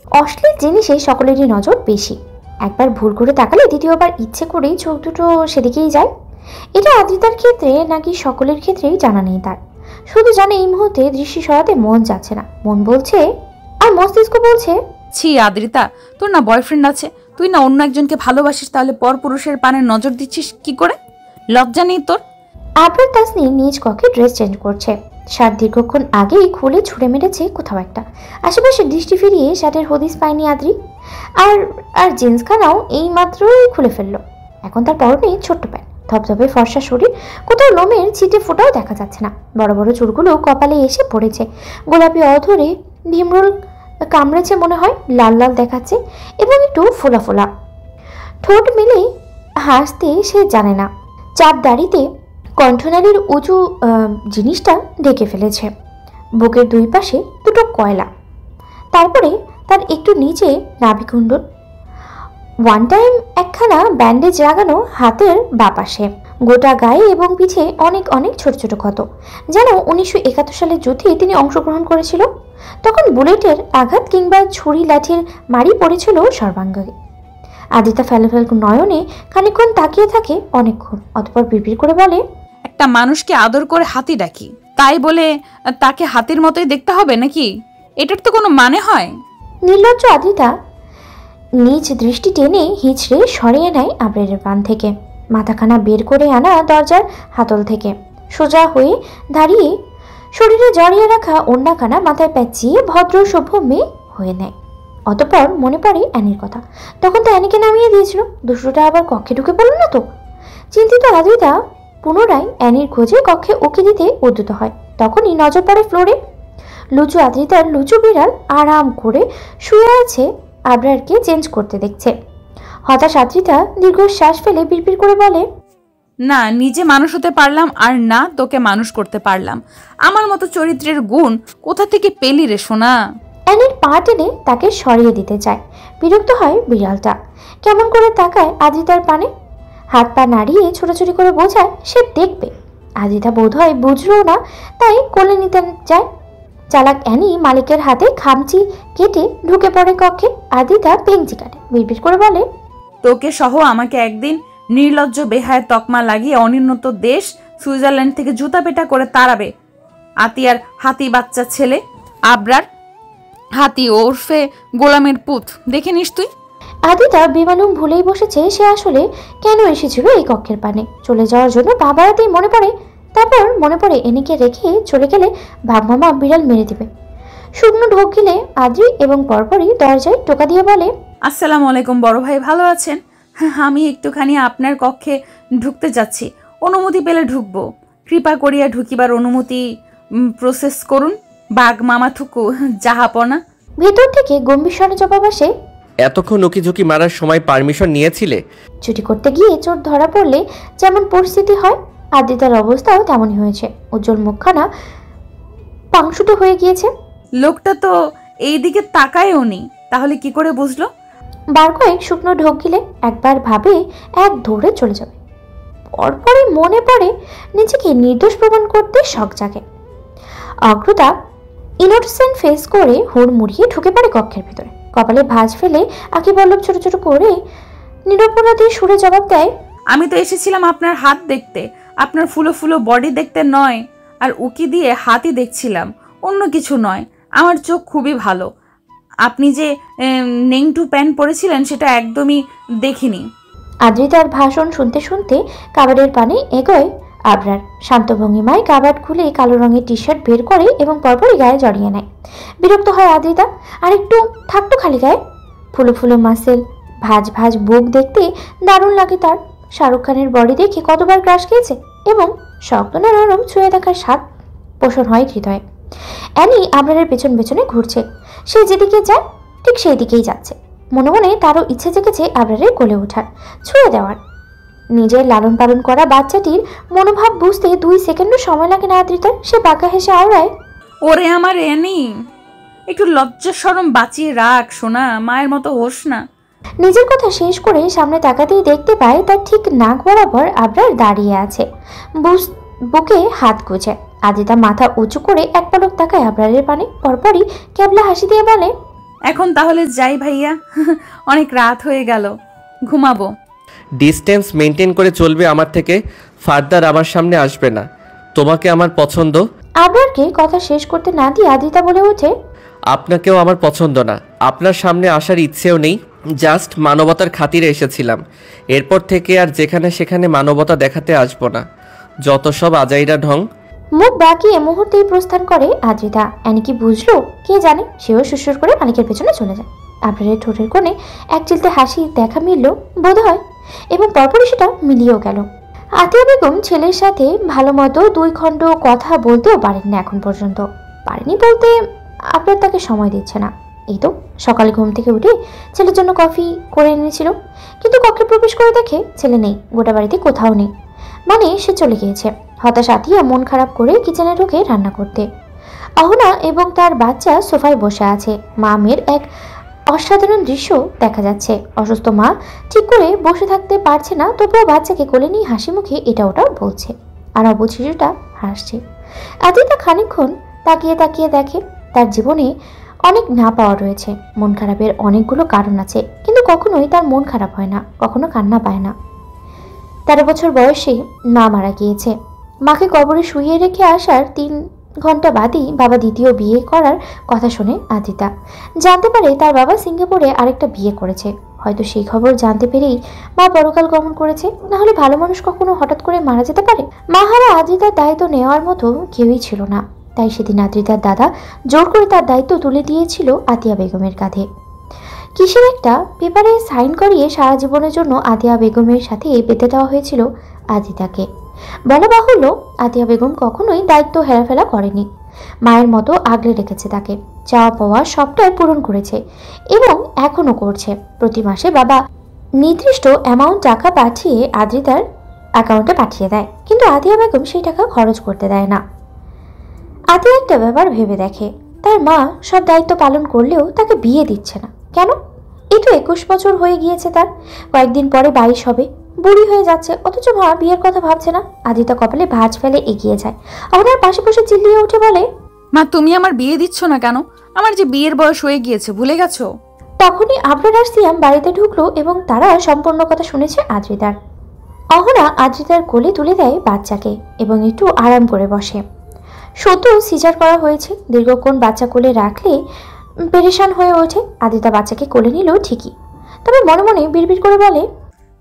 অশ্লীল জিনিসে সকলেরই নজর বেশি। একবার ভুল করে তাকালে দ্বিতীয়বার ইচ্ছে করেই চোখ দুটো সেদিকেই যায়। এটা আদ্রিতার ক্ষেত্রে নাকি সকলের ক্ষেত্রেই জানা নেই তার। শুধু জানে এই মুহূর্তে দৃষ্টি সরাতে মন যাচ্ছে না। মন বলছে আর মস্তিষ্ক বলছে, ছি আদ্রিতা, তোর না বয়ফ্রেন্ড আছে, তুই না অন্য একজনকে ভালোবাসিস, তাহলে পর পুরুষের পানে নজর দিচ্ছিস কি করে? লজ্জা নেই তোর? আবরার তাসনি নিজ কক্ষে ড্রেস চেঞ্জ করছে। শার্ট দীর্ঘক্ষণ আগেই খুলে ছুঁড়ে মেরেছে কোথাও একটা। আশেপাশে দৃষ্টি ফিরিয়ে শার্টের হদিস পায়নি আদ্রি। আর আর জিন্সখানাও এই মাত্রই খুলে ফেললো। এখন তার পরনে ছোট্ট প্যান্ট, ধপধপে ফর্সা শরীর, কোথাও লোমের ছিটে ফোটাও দেখা যাচ্ছে না। বড় বড় চুলগুলো কপালে এসে পড়েছে। গোলাপি অধরে ভীমরুল কামড়েছে মনে হয়, লাল লাল দেখাচ্ছে এবং একটু ফোলা ফোলা। ঠোঁট মেলে হাসতে সে জানে না। চাপ দাড়িতে কণ্ঠনালীর উঁচু জিনিসটা ঢেকে ফেলেছে। বুকের দুই পাশে দুটো কয়লা, তারপরে তার একটু নিচে নাভিকুণ্ডল। ওয়ান টাইম একখানা ব্যান্ডেজ লাগানো হাতের বাপাশে। গোটা গায়ে এবং পিঠে অনেক অনেক ছোট ছোট ক্ষত, যেন 1971 সালের যুদ্ধে তিনি অংশগ্রহণ করেছিল। তখন বুলেটের আঘাত কিংবা ছুরি লাঠির মারি পড়েছিল সর্বাঙ্গে। আদিতা ফেলে নয়নে খানিকক্ষণ তাকিয়ে থাকে অনেকক্ষণ, অতঃপর বিড়বিড় করে বলে, একটা মানুষকে আদর করে হাতি ডাকি, তাই বলে তাকে হাতির মতোই দেখতে হবে নাকি? এটার তো কোনো মানে হয়? নির্লজ্জ আদিতা নিজ দৃষ্টি টেনে হিঁচড়ে সরিয়ে নেয় আবরারের পান থেকে। মাথাখানা বের করে আনা দরজার হাতল থেকে সোজা হয়ে দাঁড়িয়ে শরীরে জড়িয়ে রাখা ওড়নাখানা মাথায় প্যাঁচিয়ে ভদ্র সভ্য মেয়ে হয়ে নেয়। অতঃপর মনে পড়ে অ্যানির কথা। তখন তো অ্যানিকে নামিয়ে দিয়েছিল, দুষ্টুটা আবার কক্ষে ঢুকে পড়ল না তো? চিন্তিত আদ্রিতা পুনরায় অ্যানির খোঁজে কক্ষে উকি দিতে উদ্যত হয়। তখনই নজর পড়ে ফ্লোরে। লুচু আদ্রিতার লুচু বিড়াল আরাম করে শুয়ে আছে, আবরারকে চেঞ্জ করতে দেখছে। হতাশ আদ্রিতা দীর্ঘশ্বাস ফেলে বিড়বিড় করে বলে, না নিজে মানুষ হতে পারলাম আর না তোকে মানুষ করতে পারলাম। আমার মতো চরিত্রের গুণ কোথা থেকে পেলি রে সোনা? অ্যানির পা টেনে তাকে সরিয়ে দিতে চায়। বিরক্ত হয় বিড়ালটা, কেমন করে তাকায় আদ্রিতার পানে। হাত পা নাড়িয়ে ছোটাছুটি করে বোঝায় সে দেখবে। আদ্রিতা বোধ হয় বুঝলো না, তাই কোলে নিতে যায়। চালাক অ্যানি মালিকের হাতে খামচি কেটে ঢুকে পড়ে কক্ষে। আদ্রিতা পেংচি কাটে, বিড়বিড় করে বলে, তোকে সহ আমাকে একদিন নির্লজ্জ বেহায়ের তকমা লাগিয়ে অনুন্নত দেশ সুইজারল্যান্ড থেকে জুতা পেটা করে তাড়াবে আতিয়ার হাতি বাচ্চা ছেলে আবরার। হাতি ওরফে গোলামের পুত, দেখে নিস তুই। আদিতা বেমালুম ভুলেই বসেছে সে আসলে কেন এসেছিল এই কক্ষের পানে। চলে যাওয়ার জন্য পা বাড়াতেই মনে পড়ে, তারপর মনে পড়ে এনিকে রেখে চলে গেলে ভাবমামা বিড়াল মেরে দিবে। শুকনো ঢোক গিলে আদ্রি এবং পরপরই দরজায় টোকা দিয়ে বলে, আসসালামু আলাইকুম বড় ভাই, ভালো আছেন? আমি একটুখানি আপনার কক্ষে ঢুকতে যাচ্ছি, অনুমতি পেলে ঢুকবো। কৃপা করিয়া ঢুকিবার অনুমতি প্রসেস করুন বাঘ মামা থুকু জাহাপনা। ভেতর থেকে গম্ভীর স্বরে জবাব আসে, এতক্ষণ উকিঝুঁকি মারার সময় পারমিশন নিয়েছিলে? চুরি করতে গিয়ে চোর ধরা পড়লে যেমন পরিস্থিতি হয়, আদ্রিতার অবস্থাও তেমনই হয়েছে। উজ্জ্বল মুখখানা পাংশুটে হয়ে গিয়েছে। লোকটা তো এই দিকে তাকায়ও নি, তাহলে কি করে বুঝলো? বার কয়েক শুকনো ঢোক গিলে একবার ভাবে এক দৌড়ে চলে যাবে, পরপরই মনে পড়ে নিজেকে নির্দোষ প্রমাণ করতে শখ জাগে। অগ্রতা ইনোসেন্ট ফেস করে হুড়মুড়িয়ে ঢুকে পড়ে কক্ষের ভেতরে। কপালে ভাঁজ ফেলে আঁকি বল্লভ ছোট ছোট করে নিরপরাধী সুরে জবাব দেয়, আমি তো এসেছিলাম আপনার হাত দেখতে, আপনার ফুলো ফুলো বডি দেখতে নয়। আর উকি দিয়ে হাতই দেখছিলাম, অন্য কিছু নয়। আমার চোখ খুবই ভালো। আপনি যে নেংটু প্যান্ট পরেছিলেন সেটা একদমই দেখিনি। আদ্রিতার ভাষণ শুনতে শুনতে কাবাডের পানে এগোয় আবরার। শান্ত ভঙ্গিমায় কাবাড খুলে কালো রঙের টি শার্ট বের করে এবং পরপরই গায়ে জড়িয়ে নেয়। বিরক্ত হয় আদ্রিতা, আর একটু থাকতো খালি গায়ে। ফুলো ফুলো মাসেল, ভাজ ভাজ বুক দেখতে দারুণ লাগে তার। শাহরুখ খানের বডি দেখে কতবার ক্রাশ খেয়েছে এবং শক্ত নরম ছুঁয়ে দেখার স্বাদ পোষণ হয় হৃদয়ে। অ্যানি আবরারের পেছন পেছনে ঘুরছে। সে যেদিকে যায় ঠিক সেই দিকেই যাচ্ছে। মনে মনে তারও ইচ্ছে জেগেছে আবরারের কোলে ওঠার, ছুঁয়ে দেওয়ার। নিজের লালন পালন করা বাচ্চাটির মনোভাব বুঝতে 2 সেকেন্ডও সময় লাগে না আদ্রিতার। সে বাঁকা হেসে আওড়ায়, ওরে আমার অ্যানি, একটু লজ্জা শরম বাঁচিয়ে রাখ সোনা, মায়ের মতো হোস না। নিজের কথা শেষ করে সামনে তাকাতেই দেখতে পায় তার ঠিক নাক বরাবর আবরার দাঁড়িয়ে আছে, বুকে হাত গুজে। আদ্রিতা মাথা উঁচু করে এক পলক তাকায় আবরারের পানে, পরপরই ক্যাবলা হাসি দিয়ে বলে, এখন তাহলে যাই ভাইয়া, অনেক রাত হয়ে গেল, ঘুমাবো। ডিস্টেন্স মেনটেন করে চলবে আমার থেকে, ফার্দার আমার সামনে আসবে না। তোমাকে আমার পছন্দ। আবরারকে কথা শেষ করতে না দিয়ে আদ্রিতা বলে ওঠে, আপনাকেও আমার পছন্দ না। আপনার সামনে আসার ইচ্ছেও নেই, জাস্ট মানবতার খাতিরে এসেছিলাম। এরপর থেকে আর যেখানে সেখানে মানবতা দেখাতে আসবো না। যত সব আজাইরা ঢং। মুখ বাঁকিয়ে মুহূর্তেই প্রস্থান করে আদ্রিতা। অ্যানি কি বুঝলো কে জানে, সেও সুরসুর করে মালিকের পেছনে চলে যায়। আবরারের ঠোঁটের কোণে এক চিলতে হাসি দেখা মিলল বোধ হয়, এবং পরপরই সেটা মিলিয়েও গেল। আতিয়া বেগম ছেলের সাথে ভালো মতো 2 খণ্ড কথা বলতেও পারেন না এখন পর্যন্ত। পারেনি বলতে আবরার তাকে সময় দিচ্ছে না। এই তো সকালে ঘুম থেকে উঠে ছেলের জন্য কফি করে এনেছিল, কিন্তু কক্ষে প্রবেশ করে দেখে ছেলে নেই, গোটা বাড়িতে কোথাও নেই। মানে সে চলে গিয়েছে। হতাশ আতিয়া মন খারাপ করে কিচেনে ঢুকে রান্না করতে। অহনা এবং তার বাচ্চা সোফায় বসে আছে। মা মেয়ের এক অসাধারণ দৃশ্য দেখা যাচ্ছে। অসুস্থ মা ঠিক করে বসে থাকতে পারছে না, তবুও বাচ্চাকে কোলে নিয়ে হাসি মুখে এটা ওটা বলছে, আর অবুঝ শিশুটা হাসছে। আদিতা খানিকক্ষণ তাকিয়ে তাকিয়ে দেখে তার জীবনে অনেক না পাওয়া রয়েছে। মন খারাপের অনেকগুলো কারণ আছে, কিন্তু কখনোই তার মন খারাপ হয় না, কখনো কান্না পায় না। 13 বছর বয়সে মা মারা গিয়েছে। মাকে কবরে শুইয়ে রেখে আসার 3 ঘন্টা বাদেই বাবা দ্বিতীয় বিয়ে করার কথা শোনে আদিতা। জানতে পারে তার বাবা সিঙ্গাপুরে আরেকটা বিয়ে করেছে। হয়তো সেই খবর জানতে পেরেই মা পরকাল গমন করেছে। না হলে ভালো মানুষ কখনো হঠাৎ করে মারা যেতে পারে? মা হারা আদ্রিতার দায়িত্ব নেওয়ার মতো কেউই ছিল না, তাই সেদিন আদ্রিতার দাদা জোর করে তার দায়িত্ব তুলে দিয়েছিল আতিয়া বেগমের কাঁধে। কিসের একটা পেপারে সাইন করিয়ে সারা জীবনের জন্য আতিয়া বেগমের সাথে বেঁধে দেওয়া হয়েছিল আদিতাকে। বলা বাহুল্য, আতিয়া বেগম কখনোই দায়িত্ব হেরাফেলা করেনি। মায়ের মতো আগলে রেখেছে তাকে, চাওয়া পাওয়া সবটাই পূরণ করেছে এবং এখনো করছে। প্রতি মাসে বাবা নির্দিষ্ট অ্যামাউন্ট টাকা পাঠিয়ে আদ্রিতার অ্যাকাউন্টে পাঠিয়ে দেয়, কিন্তু আতিয়া বেগম সেই টাকা খরচ করতে দেয় না। আতিয়া একটা ব্যাপার ভেবে দেখে, তার মা সব দায়িত্ব পালন করলেও তাকে বিয়ে দিচ্ছে না কেন? এই তো 21 বছর হয়ে গিয়েছে তার, কয়েকদিন পরে 22 হবে, বুড়ি হয়ে যাচ্ছে, অথচ মা বিয়ের কথা ভাবছে না। আদিতা কপালে ভাঁজ ফেলে এগিয়ে যায়। ওনার পাশে বসে চিল্লিয়ে উঠে বলে, মা তুমি আমার বিয়ে দিচ্ছ না কেন? আমার যে বিয়ের বয়স হয়ে গিয়েছে, ভুলে গেছো? তখনই আবরার আর সিয়াম বাড়িতে ঢুকলো এবং তারা সম্পূর্ণ কথা শুনেছে আদ্রিতার। অহনা আদ্রিতার কোলে তুলে দেয় বাচ্চাকে এবং একটু আরাম করে বসে। সদ্য সিজার করা হয়েছে, দীর্ঘক্ষণ বাচ্চা কোলে রাখলে পেরেশান হয়ে ওঠে। আদিতা বাচ্চাকে কোলে নিল ঠিকই, তবে মনে মনে বিড়বিড় করে বলে,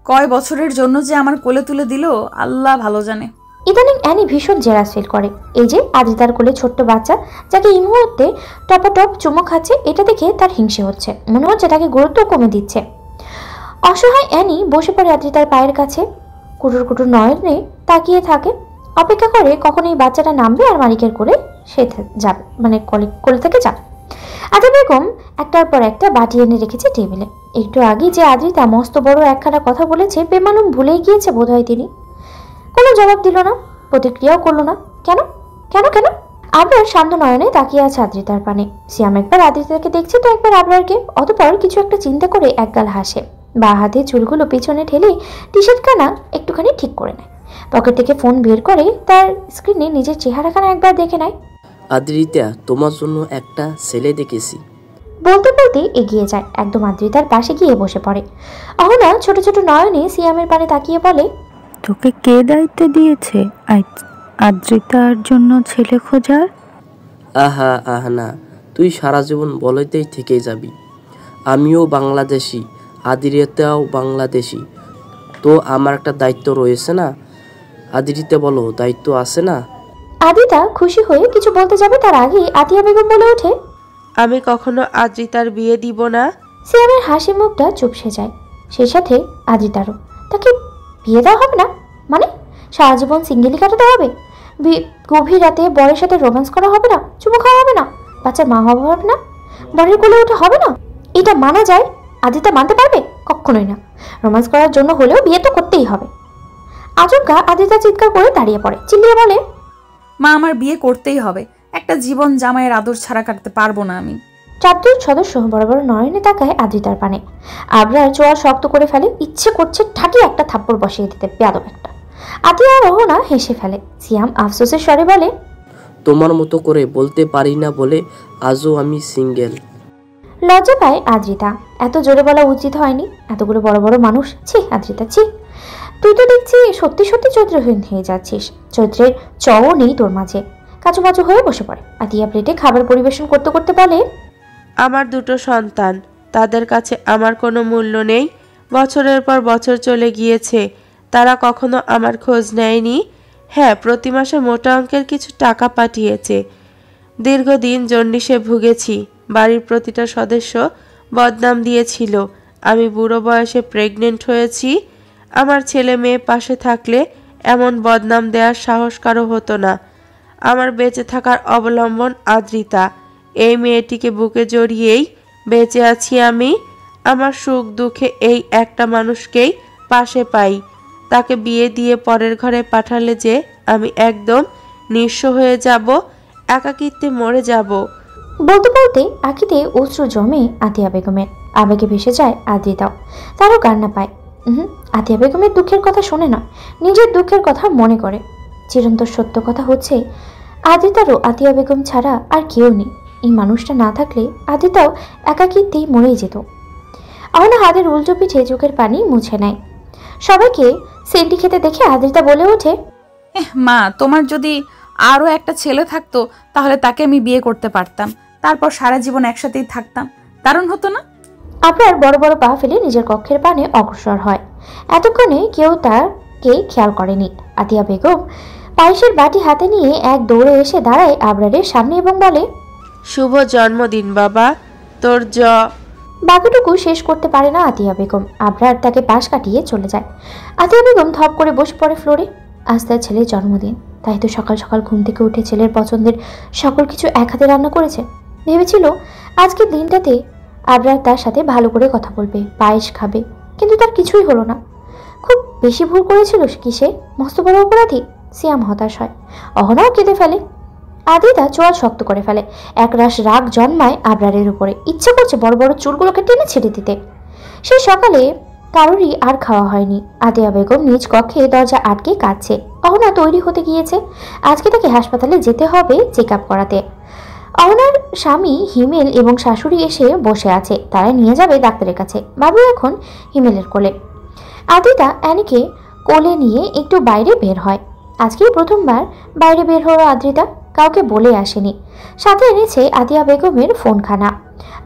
কয় বছরের জন্য যে আমার কোলে তুলে দিল আল্লাহ ভালো জানে। ইদানিং অ্যানি ভীষণ জেলাস ফিল করে। এই যে আদিতার কোলে ছোট্ট বাচ্চা যাকে এই মুহূর্তে টপাটপ চুমো খাচ্ছে, এটা দেখে তার হিংসে হচ্ছে, মনে হচ্ছে তাকে গুরুত্ব কমে দিচ্ছে। অসহায় অ্যানি বসে পড়ে আদ্রিতার পায়ের কাছে, কুটুর কুটুর নয়নে তাকিয়ে থাকে, অপেক্ষা করে কখন এই বাচ্চাটা নামবে আর মালিকের কোলে সে যাবে, মানে কোলে থেকে যাবে। আদিতা বেগম একটার পর একটা বাটি এনে রেখেছে টেবিলে। একটু আগে যে আদ্রিতা মস্ত বড় একখানা কথা বলেছে, বেমালুম ভুলেই গিয়েছে বোধহয় তিনি। কোনো জবাব দিল না, প্রতিক্রিয়াও করলো না। কেন কেন কেন? আবরার শান্ত নয়নে তাকিয়ে আছে আদ্রিতার পানে। সিয়াম একবার আদ্রিতাকে দেখছে তো একবার আবরারকে, অতঃপর কিছু একটা চিন্তা করে একগাল হাসে। বা হাতে চুলগুলো পিছনে ঠেলে টি শার্টখানা একটুখানি ঠিক করে নেয়। পকেট থেকে ফোন বের করে তার স্ক্রিনে নিজের চেহারাখানা একবার দেখে নেয়। আদ্রিতা, তোমার জন্য একটা ছেলে দেখেছি। বলতে বলতে এগিয়ে যায়, একদম আদ্রিতার পাশে গিয়ে বসে পড়ে। অহনা ছোট ছোট নয়নে সিয়ামের পানে তাকিয়ে বলে, তোকে কে দায়িত্ব দিয়েছে আদ্রিতার জন্য ছেলে খোঁজার? আহা আহনা, তুই সারা জীবন বলতেই থেকে যাবি। আমিও বাংলাদেশি, আদ্রিতাও বাংলাদেশি, তো আমার একটা দায়িত্ব রয়েছে না? আদ্রিতা বলো, দায়িত্ব আছে না? আদিতা খুশি হয়ে কিছু বলতে যাবে, তার আগেই আতিয়া বেগম বলে ওঠে, আমি কখনো আদ্রিতার বিয়ে দিব না। সিয়ামের হাসি মুখটা চুপসে যায়, সেই সাথে আদ্রিতারও। তাকে বিয়ে দেওয়া হবে না মানে? সারা জীবন সিঙ্গেলি কাটাতে হবে? গভীর রাতে বরের সাথে রোম্যান্স করা হবে না? চুমু খাওয়া হবে না? বাচ্চার মা হওয়া হবে না? বরের কোলে ওঠা হবে না? এটা মানা যায়? আদিতা মানতে পারবে? কখনোই না। রোম্যান্স করার জন্য হলেও বিয়ে তো করতেই হবে। আচমকা আদিতা চিৎকার করে দাঁড়িয়ে পড়ে, চিল্লিয়ে বলে, মা আমার বিয়ে করতেই হবে, একটা জীবন জামাইয়ের আদর ছাড়া কাটতে পারবো না আমি। 4 সদস্য বড় বড় নয়নে তাকায় আদ্রিতার পানে। আবরার চোয়াল শক্ত করে ফেলে, ইচ্ছে করছে ঠাকি একটা থাপ্পড় বসিয়ে দিতে, বেয়াদব একটা। আতিয়া আর রহনা হেসে ফেলে। সিয়াম আফসোসের স্বরে বলে, তোমার মতো করে বলতে পারি না বলে আজও আমি সিঙ্গেল। লজ্জা পায় আদ্রিতা। এত জোরে বলা উচিত হয়নি, এতগুলো বড় বড় মানুষ। ছি আদ্রিতা, ছি। তুই তো দেখছি সত্যি সত্যি চরিত্রহীন হয়ে যাচ্ছিস। চরিত্রের চও নেই তোর মাঝে। কাচুমাচু হয়ে বসে পড়ে। আতিয়া প্লেটে খাবার পরিবেশন করতে করতে বলে, আমার দুটো সন্তান, তাদের কাছে আমার কোনো মূল্য নেই। বছরের পর বছর চলে গিয়েছে, তারা কখনো আমার খোঁজ নেয়নি। হ্যাঁ, প্রতি মাসে মোটা অঙ্কের কিছু টাকা পাঠিয়েছে। দীর্ঘদিন জন্ডিসে ভুগেছি। বাড়ির প্রতিটা সদস্য বদনাম দিয়েছিল আমি বুড়ো বয়সে প্রেগনেন্ট হয়েছি। আমার ছেলে মেয়ে পাশে থাকলে এমন বদনাম দেওয়ার সাহস কারো হতো না। আমার বেঁচে থাকার অবলম্বন আদ্রিতা। এই মেয়েটিকে বুকে জড়িয়েই বেঁচে আছি আমি। আমার সুখ দুঃখে এই একটা মানুষকেই পাশে পাই। তাকে বিয়ে দিয়ে পরের ঘরে পাঠালে যে আমি একদম নিঃস্ব হয়ে যাব, একাকিত্বে মরে যাব। বলতে বলতে আঁখিতে অশ্রু জমে আতিয়া বেগমের। আবেগে ভেসে যায় আদ্রিতাও। তারও কান্না পায়। আতিয়া বেগমের দুঃখের কথা শোনে না, নিজের দুঃখের কথা মনে করে। চিরন্তর সত্য কথা হচ্ছে, আদ্রিতারও আতিয়া বেগম ছাড়া আর কেউ নেই। এই মানুষটা না থাকলে আদ্রিতাও একাকিত্বেই মরেই যেত। অহনা হাতের উল্টো পিঠে চোখের পানি মুছে নেয়। সবাইকে সেন্টি খেতে দেখে আদ্রিতা বলে ওঠে, মা, তোমার যদি আরও একটা ছেলে থাকতো তাহলে তাকে আমি বিয়ে করতে পারতাম, তারপর সারা জীবন একসাথেই থাকতাম। দারুণ হতো না? আপনার বড় বড় পা ফেলে নিজের কক্ষের পানে অগ্রসর হয়। এতক্ষণে কেউ তাকে খেয়াল করেনি। আতিয়া বেগম পায়েসের বাটি হাতে নিয়ে এক দৌড়ে এসে দাঁড়ায় আবরারের সামনে এবং বলে, শুভ জন্মদিন বাবা, তোর বাকিটুকু শেষ করতে পারে না আতিয়া বেগম। আবরার তাকে পাশ কাটিয়ে চলে যায়। আতিয়া বেগম ধপ করে বসে পড়ে ফ্লোরে। আজ তার ছেলের জন্মদিন, তাই তো সকাল সকাল ঘুম থেকে উঠে ছেলের পছন্দের সকল কিছু এক হাতে রান্না করেছে। ভেবেছিল আজকের দিনটাতে আবরার তার সাথে ভালো করে কথা বলবে, পায়েস খাবে, কিন্তু তার কিছুই হলো না। খুব বেশি ভুল করেছিল কি সে? মস্ত বড় অপরাধী। সিয়াম হতাশ হয়, অহনাও কেঁদে ফেলে। আদিতা চোয়াল শক্ত করে ফেলে। একরাশ রাগ জন্মায় আবরারের উপরে। ইচ্ছে করছে বড় বড় চুলগুলোকে টেনে ছেড়ে দিতে। সেই সকালে কারোরই আর খাওয়া হয়নি। আতিয়া বেগম নিজ কক্ষে দরজা আটকে কাঁদছে। অহনা তৈরি হতে গিয়েছে। আজকে তাকে হাসপাতালে যেতে হবে চেক আপ করাতে। অহনার স্বামী হিমেল এবং শাশুড়ি এসে বসে আছে। তারা নিয়ে যাবে ডাক্তারের কাছে। বাবু এখন হিমেলের কোলে। আদিতা অ্যানিকে কোলে নিয়ে একটু বাইরে বের হয়। আজকেই প্রথমবার বাইরে বের হলো আদ্রিতা। কাউকে বলে আসেনি। সাথে এনেছে আতিয়া বেগমের ফোনখানা।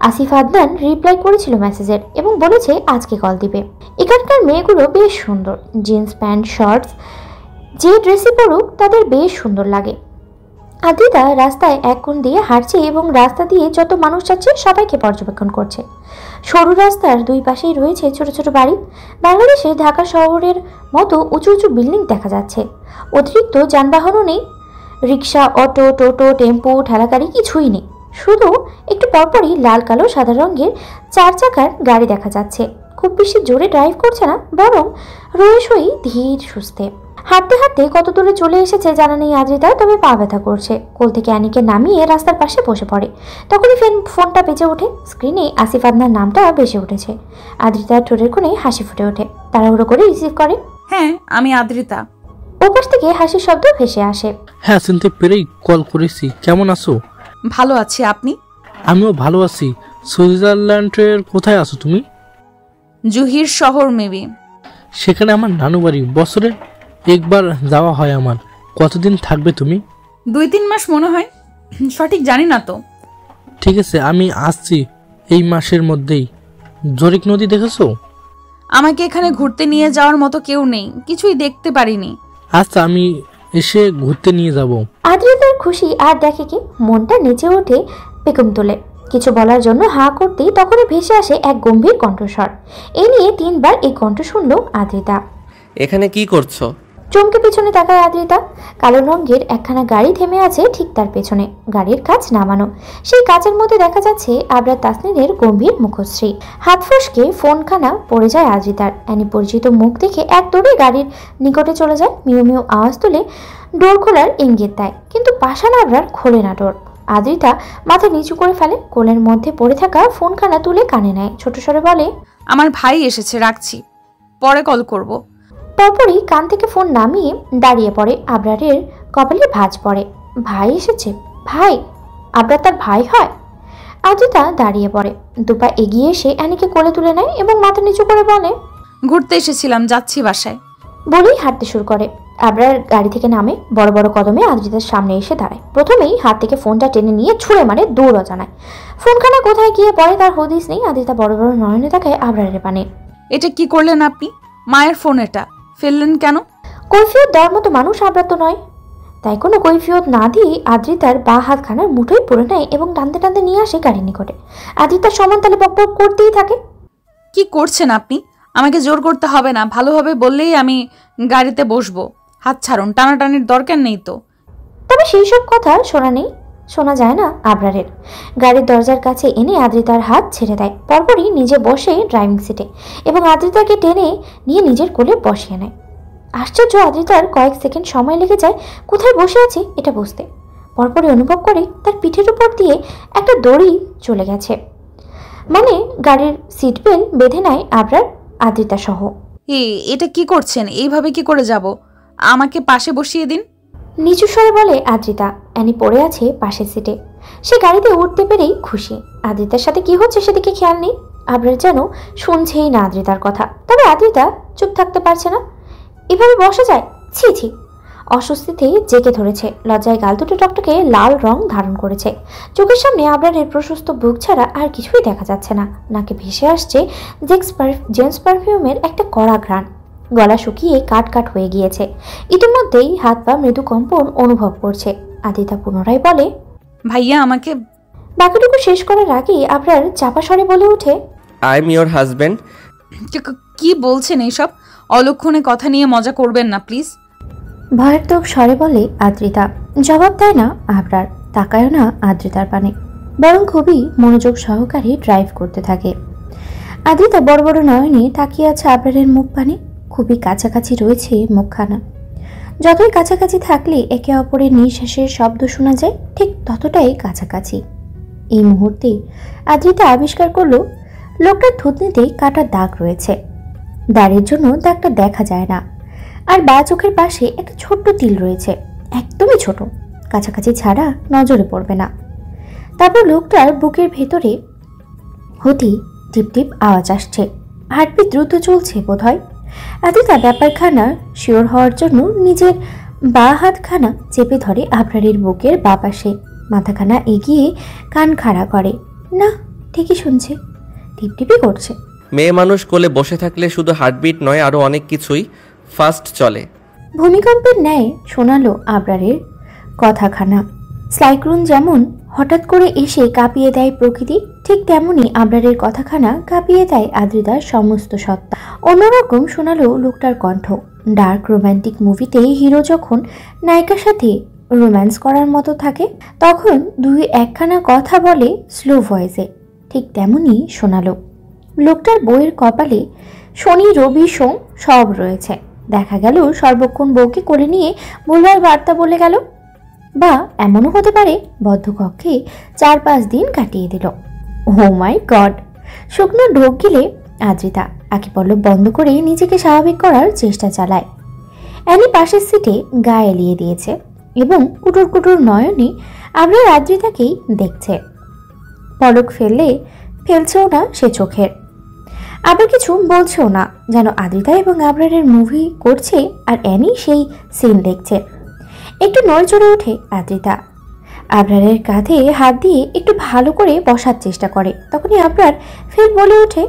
আসিফ আদনান রিপ্লাই করেছিল মেসেজের এবং বলেছে আজকে কল দিবে। এখানকার মেয়েগুলো বেশ সুন্দর। জিন্স প্যান্ট, শর্টস, যে ড্রেসই পরুক তাদের বেশ সুন্দর লাগে। আদ্রিতা রাস্তায় এক কোণ দিয়ে হাঁটছে এবং রাস্তা দিয়ে যত মানুষ যাচ্ছে সবাইকে পর্যবেক্ষণ করছে। সরু রাস্তার দুই পাশেই রয়েছে ছোট ছোট বাড়ি। বাংলাদেশে ঢাকা শহরের মতো উঁচু উঁচু বিল্ডিং দেখা যাচ্ছে। অতিরিক্ত যানবাহনও নেই। রিক্সা, অটো, টোটো, টেম্পো, ঠেলাগাড়ি কিছুই নেই। শুধু একটু পরপরই লাল কালো সাদা রঙের 4 চাকার গাড়ি দেখা যাচ্ছে। খুব বেশি জোরে ড্রাইভ করছে না, বরং রয়েসই ধীর সুস্থে। হাঁটতে হাঁটতে কত দূরে চলে এসেছে জানা নেই আদ্রিতা, তবে পা ব্যথা করছে। কোল থেকে অ্যানিকে নামিয়ে রাস্তার পাশে বসে পড়ে। তখনই ফোনটা বেজে ওঠে। স্ক্রিনে আসিফ আদনার নামটা ভেসে উঠেছে। আদ্রিতার ঠোঁটের কোণে হাসি ফুটে ওঠে। তাড়াহুড়ো করে রিসিভ করে। হ্যাঁ, আমি আদ্রিতা। ওপাশ থেকে হাসির শব্দ ভেসে আসে। হ্যাঁ, শুনতে পেরেই কল করেছি। কেমন আছো? ভালো আছি, আপনি? আমিও ভালো আছি। সুইজারল্যান্ডের কোথায় আছো তুমি? জুহির শহর মেবি। সেখানে আমার নানু বাড়ি। বছরে একবার যাওয়া হয় আমার। কতদিন থাকবে তুমি? 2-3 মাস মনে হয়, সঠিক জানি না তো। ঠিক আছে, আমি আসছি এই মাসের মধ্যেই। জরিক নদী দেখেছো? আমাকে এখানে ঘুরতে নিয়ে যাওয়ার মতো কেউ নেই, কিছুই দেখতে পারিনি। আচ্ছা, আমি এসে ঘুরতে নিয়ে যাব। আদ্রিতার খুশি আর দেখে কি মনটা নিচে ওঠে বেগম তোলে। কিছু বলার জন্য হাঁ করতেই তখনই ভেসে আসে এক গম্ভীর কণ্ঠস্বর। এ নিয়ে 3 বার এই কণ্ঠ শুনল আদ্রিতা। এখানে কি করছো? চমকে পেছনে তাকায় আদ্রিতা। কালো রঙের একখানা গাড়ি থেমে আছে ঠিক তার পেছনে। গাড়ির কাঁচ নামানো। সেই কাঁচের মধ্যে দেখা যাচ্ছে আবরার তাসনিনের গম্ভীর মুখশ্রী। হাত ফসকে ফোনখানা পড়ে যায় আদ্রিতার। অ্যানি পরিচিত মুখ দেখে এক দৌড়ে গাড়ির নিকটে চলে যায়। মিউ মিউ আওয়াজ তুলে ডোর খোলার ইঙ্গিত দেয়, কিন্তু পাষাণ আবরার খোলে না ডোর। আদ্রিতা মাথা নিচু করে ফেলে। কোলের মধ্যে পড়ে থাকা ফোনখানা তুলে কানে নেয়। ছোট স্বরে বলে, আমার ভাই এসেছে, রাখছি, পরে কল করব। তারপরই কান থেকে ফোন নামিয়ে দাঁড়িয়ে পড়ে। আবরারের কপালে ভাঁজ পড়ে। ভাই এসেছে? ভাই? আবরার তার ভাই হয়? আদ্রিতা দাঁড়িয়ে পড়ে, দুপা এগিয়ে এসে অ্যানিকে কোলে তুলে নেয় এবং মাথা নিচু করে বলে, ঘুরতে এসেছিলাম, যাচ্ছি বাসায়। বলেই হাঁটতে শুরু করে। আবরার গাড়ি থেকে নামে, বড় বড় কদমে আদ্রিতার সামনে এসে দাঁড়ায়। প্রথমেই হাত থেকে ফোনটা টেনে নিয়ে ছুঁড়ে মারে, দৌড় জানায়। ফোনখানা কোথায় গিয়ে পড়ে তার হদিস নেই। আদ্রিতা বড় বড় নয়নে তাকায় আবরারের পানে। এটা কি করলেন আপনি? মায়ের ফোন, এটা ফেললেন কেন? কৈফিয়ত দেওয়ার মতো মানুষ আবরার তো নয়, তাই কোনো কৈফিয়ত না দিয়ে আদ্রিতার বা হাতখানার মুঠোই পড়ে নেয় এবং টানতে টানতে নিয়ে আসে গাড়ির নিকটে। আদ্রিতার সমান তালে বকবক করতেই থাকে। কি করছেন আপনি? আমাকে জোর করতে হবে না, ভালোভাবে বললেই আমি গাড়িতে বসবো। হাত ছাড়ুন, টানাটানির দরকার নেই তো। তবে সেই সব কথা শোনা যায় না আবরারের। গাড়ির দরজার কাছে এনে আদ্রিতার হাত ছেড়ে দেয়। পরপরই নিজে বসে ড্রাইভিং সিটে এবং আদ্রিতাকে টেনে নিয়ে নিজের কোলে বসিয়ে নেয়। আশ্চর্য, আদ্রিতার কয়েক সেকেন্ড সময় লেগে যায় কোথায় বসে আছে এটা বুঝতে। পরপরই অনুভব করে তার পিঠের উপর দিয়ে একটা দড়ি চলে গেছে, মানে গাড়ির সিট বেল্ট বেঁধে নেয় আবরার আদ্রিতা সহ। এটা কি করছেন? এইভাবে কি করে যাব? আমাকে পাশে বসিয়ে দিন। নিচু স্বরে বলে আদ্রিতা। অ্যানি পড়ে আছে পাশের সিটে। সে গাড়িতে উঠতে পেরেই খুশি। আদ্রিতার সাথে কি হচ্ছে সেদিকে খেয়াল নেই। আবরার যেন শুনছেই না আদ্রিতার কথা। তবে আদ্রিতা চুপ থাকতে পারছে না। এভাবে বসা যায়? ছি ছি। অস্বস্তিতে জেগে ধরেছে, লজ্জায় গাল দুটো টকটকে লাল রং ধারণ করেছে। চোখের সামনে আবরারের প্রশস্ত বুক ছাড়া আর কিছুই দেখা যাচ্ছে না। নাকে ভেসে আসছে জেন্স পারফিউমের একটা কড়া ঘ্রাণ। গলা শুকিয়ে কাট কাট হয়ে গিয়েছে। ইতিমধ্যেই হাত পা মৃদু কম্পন অনুভব করছে। আদ্রিতা পুনরায় বলে, ভাইয়া আমাকে। বাকিটুকু শেষ করার আগেই আবরার চাপা স্বরে বলে ওঠে, আই এম ইয়োর হাজব্যান্ড। কি বলছেন এইসব? অলক্ষণে কথা নিয়ে মজা করবেন না প্লিজ। ভয়ার্থক স্বরে বলে আদ্রিতা। জবাব দেয় না আবরার, তাকায়ও না আদ্রিতার পানে, বরং খুবই মনোযোগ সহকারে ড্রাইভ করতে থাকে। আদ্রিতা বড় বড় নয়নে তাকিয়ে আছে আবরারের মুখ পানে। খুবই কাছাকাছি রয়েছে মুখখানা। যতই কাছাকাছি থাকলে একে অপরের নিঃশ্বাসের শব্দ শোনা যায়, ঠিক ততটাই কাছাকাছি। এই মুহূর্তে আদ্রিতা আবিষ্কার করলো লোকটার থুতনিতে কাটার দাগ রয়েছে। দাড়ির জন্য দাগটা দেখা যায় না। আর বা চোখের পাশে একটা ছোট্ট তিল রয়েছে, একদমই ছোট, কাছাকাছি ছাড়া নজরে পড়বে না। তারপর লোকটার বুকের ভেতরে হতে টিপ টিপ আওয়াজ আসছে। হার্টবিট দ্রুত চলছে বোধ হয়। আদ্রিতা ব্যাপারখানা শিওর হওয়ার জন্য নিজের বা হাতখানা চেপে ধরে আবরারের বুকের বা পাশে। মাথাখানা এগিয়ে কান খাড়া করে। না, ঠিকই শুনছে, টিপটিপি করছে। মেয়ে মানুষ কোলে বসে থাকলে শুধু হার্টবিট নয়, আরও অনেক কিছুই ফাস্ট চলে। ভূমিকম্পের ন্যায় শোনালো আবরারের কথাখানা। সাইক্লোন যেমন হঠাৎ করে এসে কাঁপিয়ে দেয় প্রকৃতি, ঠিক তেমনি আবরারের কথাখানা কাঁপিয়ে দেয় আদ্রিতার সমস্ত সত্তা। অন্যরকম শোনালো লোকটার কণ্ঠ। ডার্ক রোম্যান্টিক মুভিতে হিরো যখন নায়িকার সাথে রোম্যান্স করার মতো থাকে, তখন দুই একখানা কথা বলে স্লো ভয়েসে, ঠিক তেমনি শোনালো। লোকটার বইয়ের কপালে শনি রবি সোম সব রয়েছে। দেখা গেল সর্বক্ষণ বউকে কোলে নিয়ে ভুলভাল বার্তা বলে গেল, বা এমনও হতে পারে বদ্ধকক্ষে 4-5 দিন কাটিয়ে দিল। ও মাই গড! শুকনো ঢোক গিলে আদ্রিতা আঁকি পল্লব বন্ধ করে নিজেকে স্বাভাবিক করার চেষ্টা চালায়। অ্যানি পাশের সিটে গা এলিয়ে দিয়েছে এবং কুটুর কুটুর নয়নে আবরার আদ্রিতাকেই দেখছে। পলক ফেলছেও না সে চোখের, আবার কিছু বলছেও না, যেন আদ্রিতা এবং আবরারের মুভি করছে আর অ্যানি সেই সিন দেখছে। একটু নড়চড়ে ওঠে আদ্রিতা। আবরারের কাঁধে হাত দিয়ে একটু ভালো করে বসার চেষ্টা করে। তখনই আবরার ফের বলে ওঠে,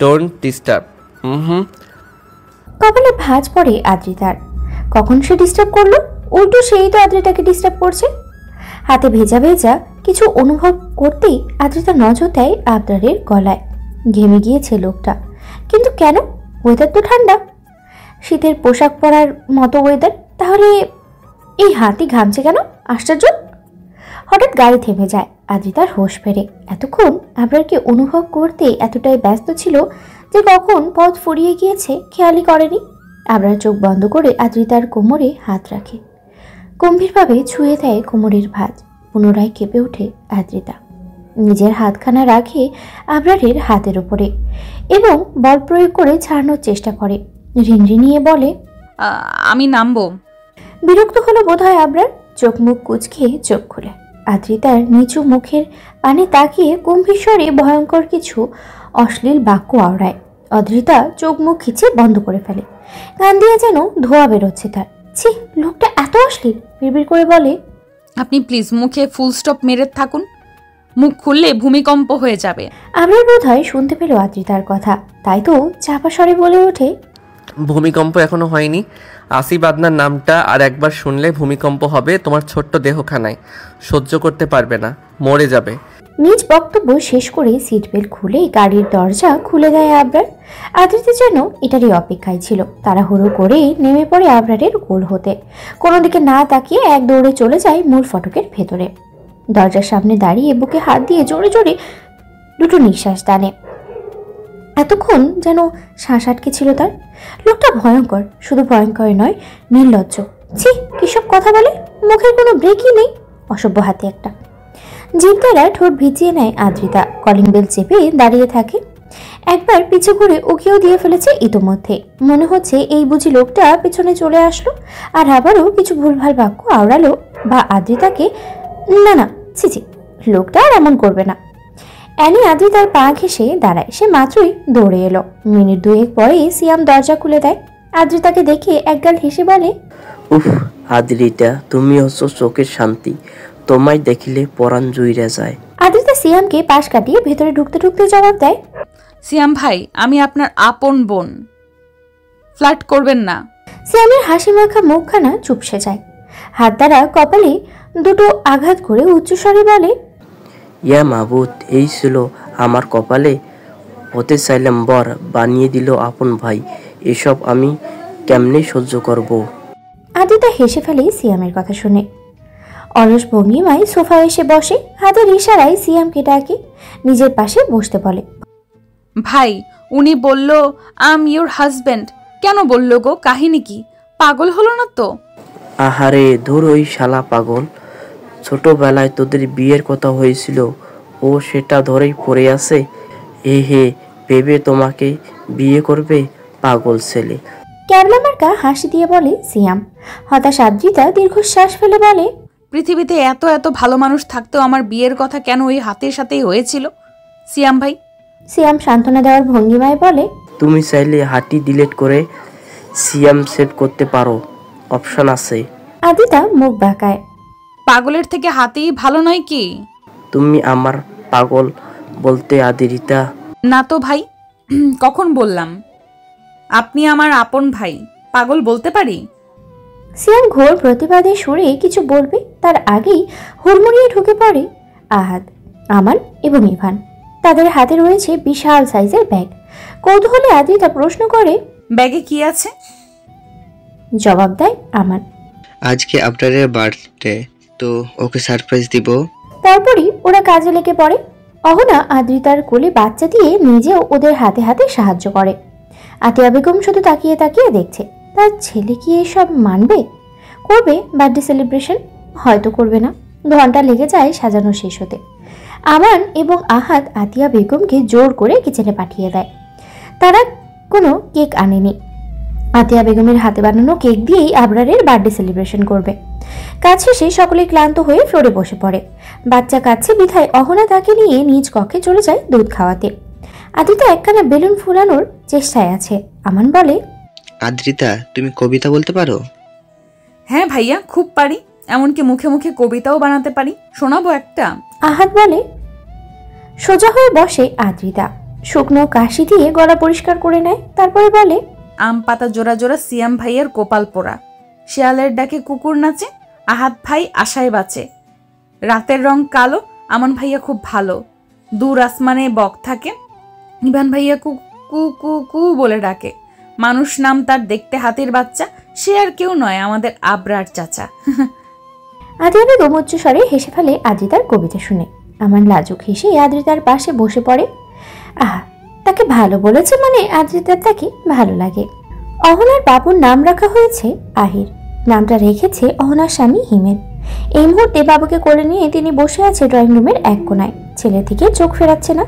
ডোন্ট ডিস্টার্ব। কপালে ভাঁজ পড়ে আদ্রিতার। কখন সে ডিস্টার্ব করলো? উল্টো সেই তো আদ্রিতাকে ডিস্টার্ব করছে। হাতে ভেজা ভেজা কিছু অনুভব করতেই আদ্রিতা নজর দেয় আবরারের গলায়। ঘেমে গিয়েছে লোকটা, কিন্তু কেন? ওয়েদার তো ঠান্ডা, শীতের পোশাক পরার মতো ওয়েদার, তাহলে এই হাতি ঘামছে কেন? আশ্চর্য! হঠাৎ গাড়ি থেমে যায়। আদ্রিতার হোশ ফেরে। এতক্ষণ আবরারকে অনুভব করতে এতটাই ব্যস্ত ছিল যে কখন পথ ফুরিয়ে গিয়েছে খেয়ালই করেনি। আবরার চোখ বন্ধ করে আদ্রিতার কোমরে হাত রাখে, গম্ভীরভাবে ছুঁয়ে দেয় কোমরের ভাঁজ। পুনরায় কেঁপে ওঠে আদ্রিতা। নিজের হাতখানা রাখে আবরারের হাতের উপরে এবং বল প্রয়োগ করে ছাড়ানোর চেষ্টা করে। রিনরিনিয়ে বলে, আমি নামবো। বিরক্ত হলো বোধ হয় আবরার। চোখ মুখ কুঁচকে চোখ খুলে আদ্রিতার নিচু মুখের পানে তাকিয়ে গম্ভীর স্বরে ভয়ঙ্কর কিছু অশ্লীল বাক্য আওড়ায়। অদ্রিতা চোখ মুখ খিচে বন্ধ করে ফেলে। গান দিয়ে যেন ধোঁয়া বেরোচ্ছে তার। ছি, লোকটা এত অশ্লীল। বিড়বিড় করে বলে, আপনি প্লিজ মুখে ফুল স্টপ মেরে থাকুন, মুখ খুললে ভূমিকম্প হয়ে যাবে। আমার বোধ হয় শুনতে পেল আদ্রিতার কথা, তাই তো চাপা স্বরে বলে ওঠে, ভূমিকম্প এখনো হয়নি। আসিফ আদনার নামটা আর একবার শুনলে ভূমিকম্প হবে তোমার ছোট্ট দেহখানায়, সহ্য করতে পারবে না, মরে যাবে। নিজ বক্তব্য শেষ করে সিট বেল্ট খুলে গাড়ির দরজা খুলে দেয় আবরার। আদ্রিতা যেন এটারই অপেক্ষায় ছিল। তাড়াহুড়ো করে নেমে পড়ে আবরারের কোল হতে, কোনো দিকে না তাকিয়ে এক দৌড়ে চলে যায় মূল ফটকের ভেতরে। দরজার সামনে দাঁড়িয়ে বুকে হাত দিয়ে জোরে জোরে দুটো নিঃশ্বাস টানে। এতক্ষণ যেন শ্বাস আটকে ছিল তার। লোকটা ভয়ঙ্কর, শুধু ভয়ঙ্কর নয়, নির্লজ্জ। ছি, কিসব কথা বলে, মুখের কোনো ব্রেকই নেই, অসভ্য হাতে একটা। জিভতলা ঠোঁট ভিজিয়ে নেয় আদ্রিতা। কলিং বেল চেপে দাঁড়িয়ে থাকে। একবার পিছু ঘুরে ওকেও দিয়ে ফেলেছে ইতোমধ্যে। মনে হচ্ছে এই বুঝি লোকটা পেছনে চলে আসলো আর আবারও কিছু ভুলভাল বাক্য আওড়ালো বা আদ্রিতাকে। না না, ছি ছি, লোকটা আর এমন করবে না। অ্যানি আদ্রিতার পা ঘেঁষে দাঁড়ায়। সে মাত্রই দৌড়ে এলো। মিনিট দুয়েক পরে সিয়াম দরজা খুলে দেয়। আদ্রিতাকে দেখে একগাল হেসে বলে, উফ আদ্রিতা, তুমি হচ্ছ চোখের শান্তি, তোমায় দেখিলে পরাণ জুইরা যায়। আদ্রিতা সিয়ামকে পাশ কাটিয়ে ভেতরে ঢুকতে ঢুকতে জবাব দেয়, সিয়াম ভাই, আমি আপনার আপন বোন, ফ্লার্ট করবেন না। সিয়ামের হাসি মাখা মুখখানা চুপসে যায়। হাত দ্বারা কপালে দুটো আঘাত করে উচ্চস্বরে বলে, ইয়া মাহবুদ, এই ছিল আমার কপালে, হতে চাইলাম বর, বানিয়ে দিল আপন ভাই, এসব আমি কেমনে সহ্য করব। আদ্রিতা হেসে ফেলে সিয়ামের কথা শুনে। অলস ভঙ্গিমায় সোফায় এসে বসে। হাতের ইশারায় সিয়ামকে ডাকে নিজের পাশে বসতে বলে। ভাই, উনি বলল আম ইউর হাজব্যান্ড। কেন বলল গো? কাহিনী কি? পাগল হলো না তো? আহারে ধুর, ওই শালা পাগল। ছোটবেলায় তোদের বিয়ের কথা হয়েছিল, ও সেটা ধরেই পড়ে আছে। এ হে ভেবে তোমাকে বিয়ে করবে, পাগল ছেলে। ক্যাবলা মার্কা হাসি দিয়ে বলে সিয়াম। হতাশ আদ্রিতা দীর্ঘশ্বাস ফেলে বলে, পৃথিবীতে এত এত ভালো মানুষ থাকতেও আমার বিয়ের কথা কেন ওই হাতের সাথেই হয়েছিল? সিয়াম ভাই। সিয়াম সান্ত্বনা দেওয়ার ভঙ্গিমায় বলে, তুমি চাইলে হাঁটি ডিলিট করে সিএম সেভ করতে পারো, অপশন আছে। আদ্রিতা মুখ বাঁকায়। পাগলের থেকে হাতেই ভালো নয় কি? তুমি আমার পাগল বলতে আদ্রিতা? না তো ভাই, কখন বললাম? আপনি আমার আপন ভাই, পাগল বলতে পারি? সিয়াম ঘোর প্রতিবাদে সুরে কিছু বলবে, তার আগেই হুড়মুড়িয়ে ঢুকে পড়ে আহাদ, আমান এবং ইভান। তাদের হাতে রয়েছে বিশাল সাইজের ব্যাগ। কৌতূহলে আদ্রিতা প্রশ্ন করে, ব্যাগে কি আছে? জবাব দেয় আমান, আজকে আবরারের বার্থডে, তো ওকে সারপ্রাইজ দিব। তারপরই ওরা কাজে লেগে পড়ে। অহনা আদ্রিতার কোলে বাচ্চা দিয়ে নিজেও ওদের হাতে হাতে সাহায্য করে। আতিয়া বেগম শুধু তাকিয়ে তাকিয়ে দেখছে। তার ছেলে কি এসব মানবে? করবে বার্থডে সেলিব্রেশন? হয়তো করবে না। ঘন্টা লেগে যায় সাজানো শেষ হতে। আমান এবং আহাদ আতিয়া বেগমকে জোর করে কিচেনে পাঠিয়ে দেয়। তারা কোনো কেক আনেনি। আতিয়া বেগমের হাতে বানানো কেক দিয়েই আবরারের বার্থডে সেলিব্রেশন করবে। কাজ শেষে সকলেই ক্লান্ত হয়ে ফ্লোরে বসে পড়ে। বাচ্চা কাছে বিধায় অহনা তাকে নিয়ে নিজ কক্ষে চলে যায় দুধ খাওয়াতে। আদিতা একখানা বেলুন ফুলানোর চেষ্টায় আছে। আমান বলে, আদ্রিতা, তুমি কবিতা বলতে পারো? হ্যাঁ ভাইয়া, খুব পারি। এমনকি মুখে মুখে কবিতাও বানাতে পারি, শোনাবো একটা? আহাদ বলে। সোজা হয়ে বসে আদ্রিতা। শুকনো কাশি দিয়ে গলা পরিষ্কার করে নেয়। তারপরে বলে, আম পাতা জোড়া জোড়া সিয়াম ভাইয়ের কোপাল পোড়া, শিয়ালের ডাকে কুকুর নাচে, আহাত ভাই আশায় বাঁচে, রাতের রং কালো, আমান ভাইয়া খুব ভালো, দূর আসমানে বক থাকে, ইভান ভাইয়া কু কু কু কু বলে ডাকে, মানুষ নাম তার, দেখতে হাতির বাচ্চা, সে আর কেউ নয় আমাদের আবরার চাচা। আদিয়া বেগম উচ্চস্বরে হেসে ফেলে আদ্রিতার কবিতা শুনে। আমান লাজুক হেসে আদ্রিতার পাশে বসে পড়ে। আহা, তাকে ভালো বলেছে মানে আদ্রিতার তাকে ভালো লাগে। অহনার বাবুর নাম রাখা হয়েছে আহির। নামটা রেখেছে অহনার স্বামী হিমেল। এই মুহূর্তে বাবুকে কোলে নিয়ে তিনি বসে আছে ড্রয়িং রুমের এক কোনায়। ছেলে থেকে চোখ ফেরাচ্ছে না।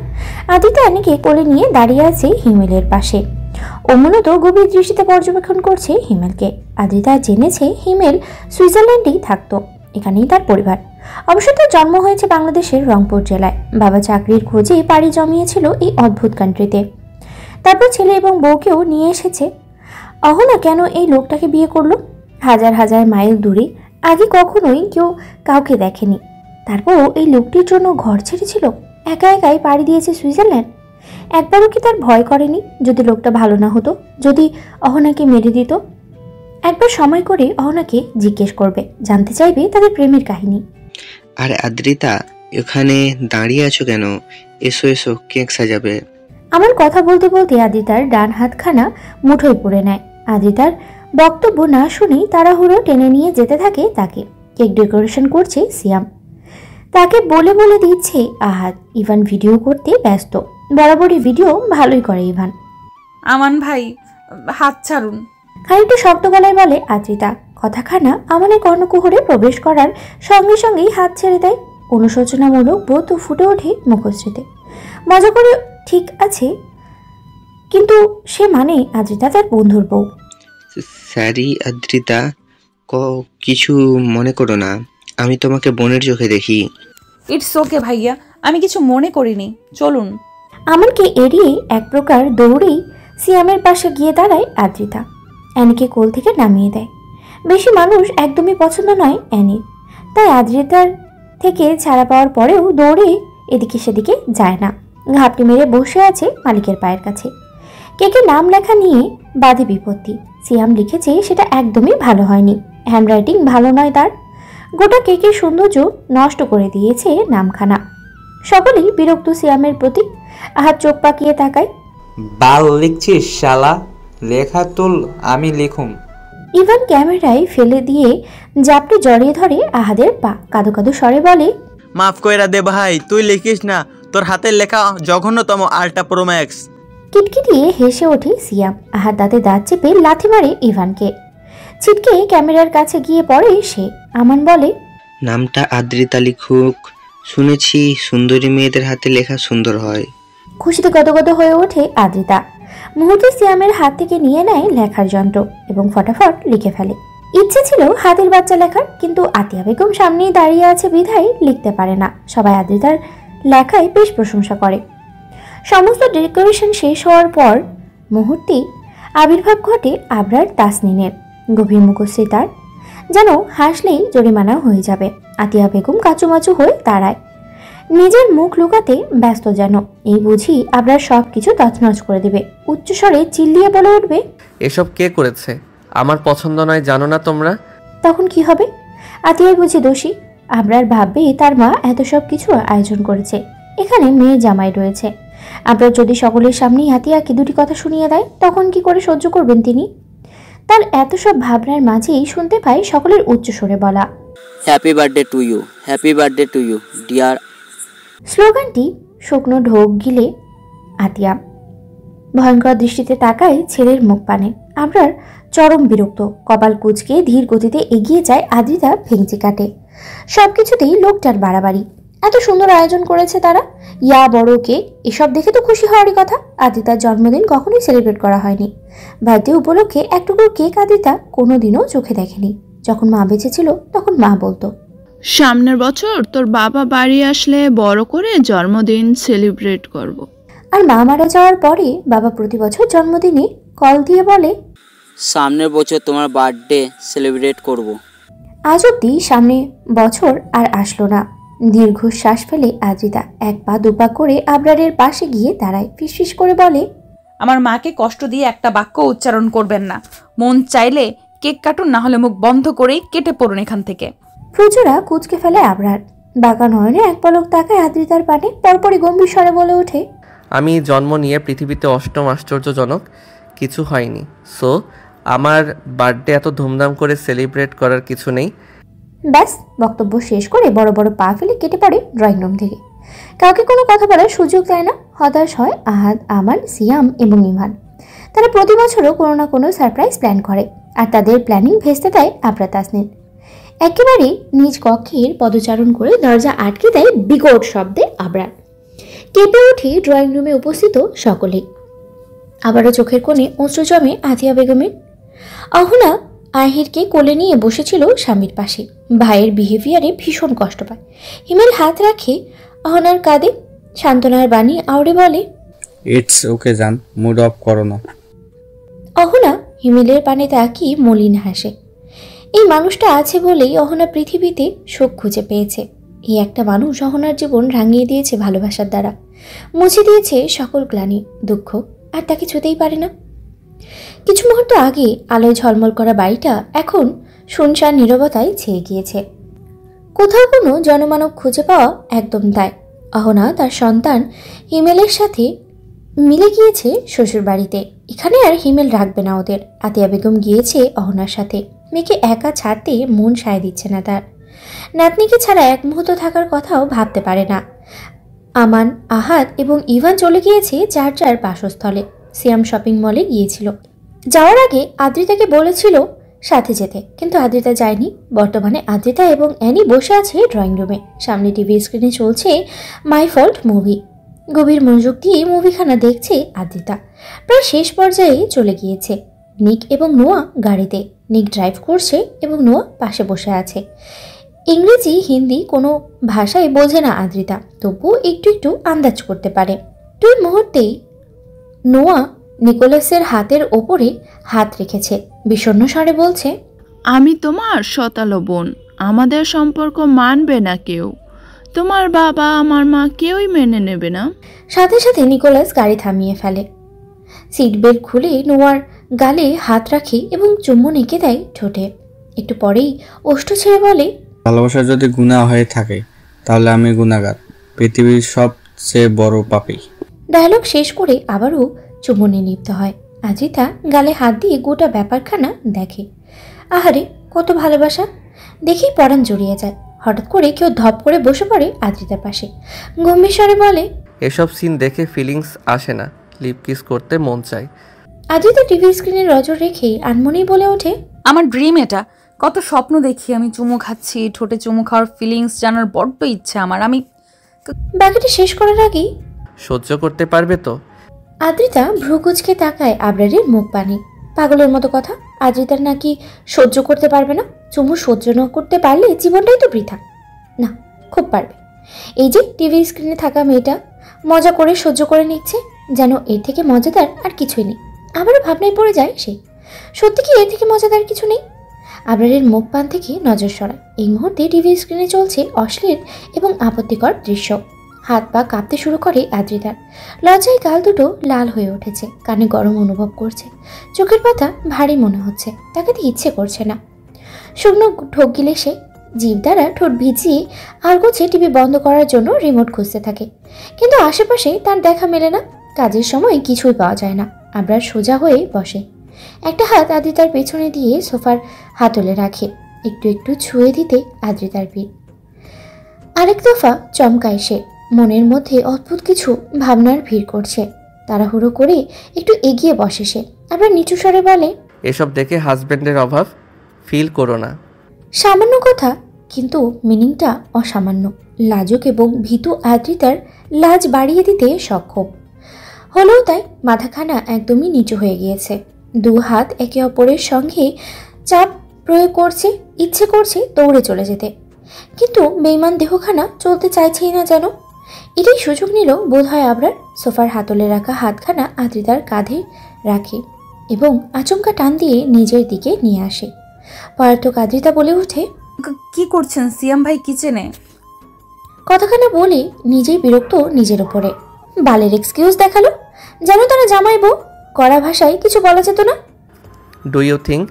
আদিতা আনিকে কোলে নিয়ে দাঁড়িয়ে আছে হিমেলের পাশে। ও মূলত গভীর দৃষ্টিতে পর্যবেক্ষণ করছে হিমেলকে। আদিতা জেনেছে হিমেল সুইজারল্যান্ডেই থাকতো। এখানেই তার পরিবার। অবশ্য তার জন্ম হয়েছে বাংলাদেশের রংপুর জেলায়। বাবা চাকরির খোঁজে পাড়ি জমিয়েছিল এই অদ্ভুত কান্ট্রিতে। তারপর ছেলে এবং বউকেও নিয়ে এসেছে। অহনা কেন এই লোকটাকে বিয়ে করলো? হাজার হাজার মাইল দূরে, আগে কখনোই কেউ কাউকে দেখেনি। তারপরও এই লোকটির জন্য ঘর ছেড়েছিল, একা একাই পাড়ি দিয়েছে সুইজারল্যান্ড। একবারও কি তার ভয় করেনি যদি লোকটা ভালো না হতো, যদি অহনাকে মেরে দিত? একবার সময় করে অহনাকে জিজ্ঞেস করবে, জানতে চাইবে তাদের প্রেমের কাহিনী। আর আদ্রিতা, এখানে দাঁড়িয়ে আছো কেন? এসো এসো, কেক সাজাবে। আমার কথা বলতে বলতে আদ্রিতার ডান হাতখানা মুঠোয় পড়ে নেয়। আদ্রিতার বক্তব্য না শুনেই তাড়াহুড়ো টেনে নিয়ে যেতে থাকে তাকে। কেক ডেকোরেশন করছে সিয়াম, তাকে বলে বলে দিচ্ছে আহাদ। ইভান ভিডিও করতে ব্যস্ত, বরাবরই ভিডিও ভালোই করে ইভান। আমান ভাই, হাত ছাড়ুন। খানিকটা শক্ত গলায় বলে আদ্রিতা। কথাখানা আমানের কর্ণকুহরে প্রবেশ করার সঙ্গে সঙ্গেই হাত ছেড়ে দেয়। অনুশোচনামূলক বোধ ফুটে ওঠে মুখশ্রীতে। মজা করে ঠিক আছে, কিন্তু সে মানে আদ্রিতা তার বন্ধুর বউ। স্যারি আদ্রিতা, কিছু মনে করো না, আমি তোমাকে বোনের চোখে দেখি। ইটস ওকে ভাইয়া, আমি কিছু মনে করিনি, চলুন। আমানকে এড়িয়ে এক প্রকার দৌড়েই সিয়ামের পাশে গিয়ে দাঁড়ায় আদ্রিতা। অ্যানিকে কোল থেকে নামিয়ে দেয়। বেশি মানুষ একদমই পছন্দ নয় অ্যানির, তাই আদ্রিতার থেকে ছাড়া পাওয়ার পরেও দৌড়ে এদিকে সেদিকে যায় না। ঘাপটি মেরে বসে আছে মালিকের পায়ের কাছে। কেকে নাম লেখা নিয়ে বাধে বিপত্তি। সিয়াম লিখেছে সেটা একদমই ভালো হয়নি, হ্যান্ডরাইটিং ভালো নয় তার। গোটা কেকের সৌন্দর্য নষ্ট করে দিয়েছে নামখানা। সকলেই বিরক্ত সিয়ামের প্রতি। আহাত চোখ পাকিয়ে তাকায়। বাল লিখছিস শালা, লেখা তুল, আমি লিখুম। ইভান ক্যামেরায় ফেলে দিয়ে জাপটে জড়িয়ে ধরে আহাদের পা, কাদো কাদো স্বরে বলে, মাফ কইরা দে ভাই, তুই লিখিস না, তোর হাতের লেখা জঘন্যতম আল্ট্রা প্রো ম্যাক্স। কিটকিটিয়ে হেসে ওঠে সিয়াম। আহাত দাঁতে দাঁত চেপে লাথি মারে ইভানকে। ছিটকে ক্যামেরার কাছে গিয়ে পড়ে সে। আমান বলে, নামটা আদ্রিতা লিখুক, শুনেছি সুন্দরী মেয়েদের হাতে লেখা সুন্দর হয়। খুশিতে গদগদ হয়ে ওঠে আদ্রিতা। মুহূর্তে সিয়ামের হাত থেকে নিয়ে নেয় লেখার যন্ত্র এবং ফটাফট লিখে ফেলে। ইচ্ছে ছিল হাতের বাচ্চা লেখার, কিন্তু আতিয়া বেগম সামনেই দাঁড়িয়ে আছে বিধায় লিখতে পারে না। সবাই আদ্রিতার লেখায় বেশ প্রশংসা করে। সমস্ত ডেকোরেশন শেষ হওয়ার পর মুহূর্তেই আবির্ভাব ঘটে আবরার তাসনিনের। গভীর মুখশ্রী তার, যেন হাসলেই জরিমানা হয়ে যাবে। আতিয়া বেগম কাচুমাচু হয়ে দাঁড়ায়, নিজের মুখ লুকাতে ব্যস্ত যেন। এই বুঝি আবরার সব কিছু তছনছ করে দেবে। উচ্চস্বরে চিল্লিয়ে বলে উঠবে, এসব কে করেছে? আমার পছন্দ নয় জানো না তোমরা? তখন কি হবে? আতিয়াই বুঝি দোষী। আবরার ভাববে তার মা এত সব কিছু আয়োজন করেছে, এখানে মেয়ে জামাই রয়েছে। আবরার যদি সকলের সামনেই আতিয়াকে দুটি কথা শুনিয়ে দেয়, তখন কি করে সহ্য করবেন তিনি? তার এত সব ভাবনার মাঝেই শুনতে পায় সকলের উচ্চস্বরে বলা, happy birthday to you, happy birthday to you dear. স্লোগানটি শুকনো ঢোক গিলে আতিয়া ভয়ঙ্কর দৃষ্টিতে তাকায় ছেলের মুখ পানে। আবরার চরম বিরক্ত, কপাল কুঁচকে ধীর গতিতে এগিয়ে যায় আদ্রিতা ভেঙচি কাটে। সবকিছুতেই লোকটার বাড়াবাড়ি। এত সুন্দর আয়োজন করেছে তারা, ইয়া বড় কেক, এসব দেখে তো খুশি হওয়ারই কথা। আদ্রিতার জন্মদিন কখনোই সেলিব্রেট করা হয়নি। বার্থডে উপলক্ষে এক টুকরো কেক আদ্রিতা কোনোদিনও চোখে দেখেনি। যখন মা বেঁচে ছিল তখন মা বলতো, সামনের বছর তোর বাবা বাড়ি আসলে বড় করে জন্মদিন সেলিব্রেট করব। আর মা মারা যাওয়ার পরে বাবা প্রতি বছর জন্মদিনে কল দিয়ে বলে, সামনের বছর তোমার বার্থডে সেলিব্রেট করব। আজ অব্দি সামনে বছর আর আসলো না। দীর্ঘশ্বাস ফেলে আদ্রিতা এক পা দুপা করে আবরারের পাশে গিয়ে দাঁড়ায়। ফিসফিস করে বলে, আমার মাকে কষ্ট দিয়ে একটা বাক্য উচ্চারণ করবেন না। মন চাইলে কেক কাটুন, না হলে মুখ বন্ধ করেই কেটে পড়ুন এখান থেকে। প্রচুরা কুচকে ফেলে আবরার। বাঁকা নয়নে এক পলক তাকায় আদ্রিতার পানে, পরপরই গম্ভীর স্বরে বলে ওঠে, আমি জন্ম নিয়ে পৃথিবীতে অষ্টম আশ্চর্যজনক কিছু হয়নি, সো আমার বার্থডে এত ধুমধাম করে সেলিব্রেট করার কিছু নেই। ব্যাস, বক্তব্য শেষ করে বড় বড় পা ফেলে কেটে পড়ে ড্রয়িং রুম থেকে। কাউকে কোনো কথা বলার সুযোগ দেয় না। হতাশ হয় আহাদ, আমান, সিয়াম এবং ইভান। তারা প্রতি বছরও কোনো না কোনো সারপ্রাইজ প্ল্যান করে, আর তাদের প্ল্যানিং ভেস্তে দেয় আবরা তাসনিন। একেবারে নিজ কক্ষের পদচারণ করে দরজা আটকে দেয় বিকট শব্দে আবরার। কেঁপে ওঠে ড্রয়িং রুমে উপস্থিত সকলেই। আবারও চোখের কোণে অশ্রু জমে আতিয়া বেগমের। অহনা আহিরকে কোলে নিয়ে বসেছিল স্বামীর পাশে। ভাইয়ের বিহেভিয়ারে ভীষণ কষ্ট পায়। হিমেল হাত রাখে অহনার কাঁধে, সান্ত্বনার বাণী আওড়ে বলে, ইটস ওকে জান, মুড অফ করো না। অহনা হিমেলের পানে তাকিয়ে মলিন হাসে। এই মানুষটা আছে বলেই অহনা পৃথিবীতে সুখ খুঁজে পেয়েছে। এই একটা মানুষ অহনার জীবন রাঙিয়ে দিয়েছে ভালোবাসার দ্বারা, মুছে দিয়েছে সকল গ্লানি দুঃখ, আর তাকে ছুঁতেই পারে না। কিছু মুহূর্ত আগে আলোয় ঝলমল করা বাড়িটা এখন শুনশান নীরবতায় ছেয়ে গিয়েছে। কোথাও কোনো জনমানব খুঁজে পাওয়া একদম দায়। অহনা তার সন্তান হিমেলের সাথে মিলে গিয়েছে শ্বশুর বাড়িতে। এখানে আর হিমেল রাখবে না ওদের। আতিয়া বেগম গিয়েছে অহনার সাথে। মেয়েকে একা ছাড়তে মন সায় দিচ্ছে না তার। নাতনিকে ছাড়া এক মুহূর্ত থাকার কথাও ভাবতে পারে না। আমান, আহাদ এবং ইভান চলে গিয়েছে যার যার বাসস্থলে। সিয়াম শপিং মলে গিয়েছিল। যাওয়ার আগে আদ্রিতাকে বলেছিল সাথে যেতে, কিন্তু আদ্রিতা যায়নি। বর্তমানে আদ্রিতা এবং অ্যানি বসে আছে ড্রয়িং রুমে। সামনে টিভি স্ক্রিনে চলছে মাই ফল্ট মুভি। গভীর মনোযোগ দিয়ে মুভিখানা দেখছে আদ্রিতা। প্রায় শেষ পর্যায়ে চলে গিয়েছে। নিক এবং নোয়া গাড়িতে। নিক ড্রাইভ করছে এবং নোয়া পাশে বসে আছে। ইংরেজি হিন্দি কোনো ভাষায় বোঝে না আদ্রিতা, তবুও একটু একটু আন্দাজ করতে পারে। দুই মুহূর্তেই নোয়া নিকোলাসের হাতের ওপরে হাত রেখেছে। বিষণ্ণ স্বরে বলছে, আমি তোমার শতালো বোন, আমাদের সম্পর্ক মানবে না কেউ। তোমার বাবা, আমার মা কেউই মেনে নেবে না। সাথে সাথে নিকোলাস গাড়ি থামিয়ে ফেলে। সিট বেল্ট খুলে নোয়ার গালে হাত রাখে এবং চুম্বন এঁকে দেয় ঠোঁটে। একটু পরেই ওষ্ঠ ছেড়ে বলে, ভালোবাসা যদি গুনাহ হয়ে থাকে তাহলে আমি গুনাহগার, পৃথিবীর সবচেয়ে বড় পাপী। ডায়লগ শেষ করে আবারও চুম্বনে লিপ্ত হয়। আদ্রিতা গালে হাত দিয়ে গোটা ব্যাপারখানা দেখে। আহারে, কত ভালোবাসা! দেখেই পরাণ জড়িয়ে যায়। হঠাৎ করে কেউ ধপ করে বসে পড়ে আদ্রিতার পাশে। গম্ভীর স্বরে বলে, এসব সিন দেখে ফিলিংস আসে না, লিপ কিস করতে মন চায়। আদ্রিতা টিভি স্ক্রিনে নজর রেখে আনমনেই বলে ওঠে, আমার ড্রিম এটা। কত স্বপ্ন দেখি আমি চুমু খাচ্ছি, ঠোঁটে চুমু খাওয়ার ফিলিংস জানার বড্ড ইচ্ছে আমার। আমি বাকিটা শেষ করার আগেই, সহ্য করতে পারবে তো? আদ্রিতা ভ্রুকুচকে তাকায় আবরারের মুখ পানে। পাগলের মতো কথা। আদ্রিতার নাকি সহ্য করতে পারবে না? চুমু সহ্য না করতে পারলে জীবনটাই তো বৃথা। না, খুব পারবে। এই যে টিভি স্ক্রিনে থাকা মেয়েটা মজা করে সহ্য করে নিচ্ছে, যেন এর থেকে মজাদার আর কিছুই নেই। আবারও ভাবনায় পড়ে যায় সে, সত্যি কি এর থেকে মজাদার কিছু নেই? আবরারের মুখ পান থেকে নজর সরায়। এই মুহূর্তে টিভি স্ক্রিনে চলছে অশ্লীল এবং আপত্তিকর দৃশ্য। হাত পা কাঁপতে শুরু করে আদ্রিতার। লজ্জায় গাল দুটো লাল হয়ে উঠেছে, কানে গরম অনুভব করছে, চোখের পাতা ভারী মনে হচ্ছে। তাকে তো ইচ্ছে করছে না। শুকনো ঢোক গিলে সে জিভ দ্বারা ঠোঁট ভিজিয়ে আলগোছে টিভি বন্ধ করার জন্য রিমোট খুঁজতে থাকে, কিন্তু আশেপাশে তার দেখা মেলে না। কাজের সময় কিছুই পাওয়া যায় না। আবরার সোজা হয়ে বসে, একটা হাত আদ্রিতার পেছনে দিয়ে সোফার হাতলে রাখে, একটু একটু ছুঁয়ে দিতে আদ্রিতার পিঠ। আরেক দফা চমকায় সে। মনের মধ্যে অদ্ভুত কিছু ভাবনার ভিড় করছে। তাড়াহুড়ো করে একটু এগিয়ে বসে সে। আবার নিচু স্বরে বলে, এসব দেখে হাজবেন্ডের অভাব ফিল করো না। সামান্য কথা, কিন্তু মিনিংটা অসামান্য। লাজুক এবং ভীতু আদ্রিতার লাজ বাড়িয়ে দিতে সক্ষম হলেও তাই মাথাখানা একদমই নিচু হয়ে গিয়েছে। দু হাত একে অপরের সঙ্গে চাপ প্রয়োগ করছে, ইচ্ছে করছে দৌড়ে চলে যেতে, কিন্তু বেইমান দেহখানা চলতে চাইছেই না যেন। এটাই সুযোগ নিল বোধহয় আবরার। সোফার হাতলে রাখা হাতখানা আদ্রিতার কাঁধে রাখে এবং আচমকা টান দিয়ে নিজের দিকে নিয়ে আসে। পরার্থক আদ্রিতা বলে ওঠে, কি করছেন সিয়াম ভাই কিচেনে? কথাখানা বলে নিজেই বিরক্ত নিজের উপরে। বালের এক্সকিউজ দেখালো, যেন তারা জামাই বউ। কড়া ভাষায় কিছু বলা যেত না? Do you think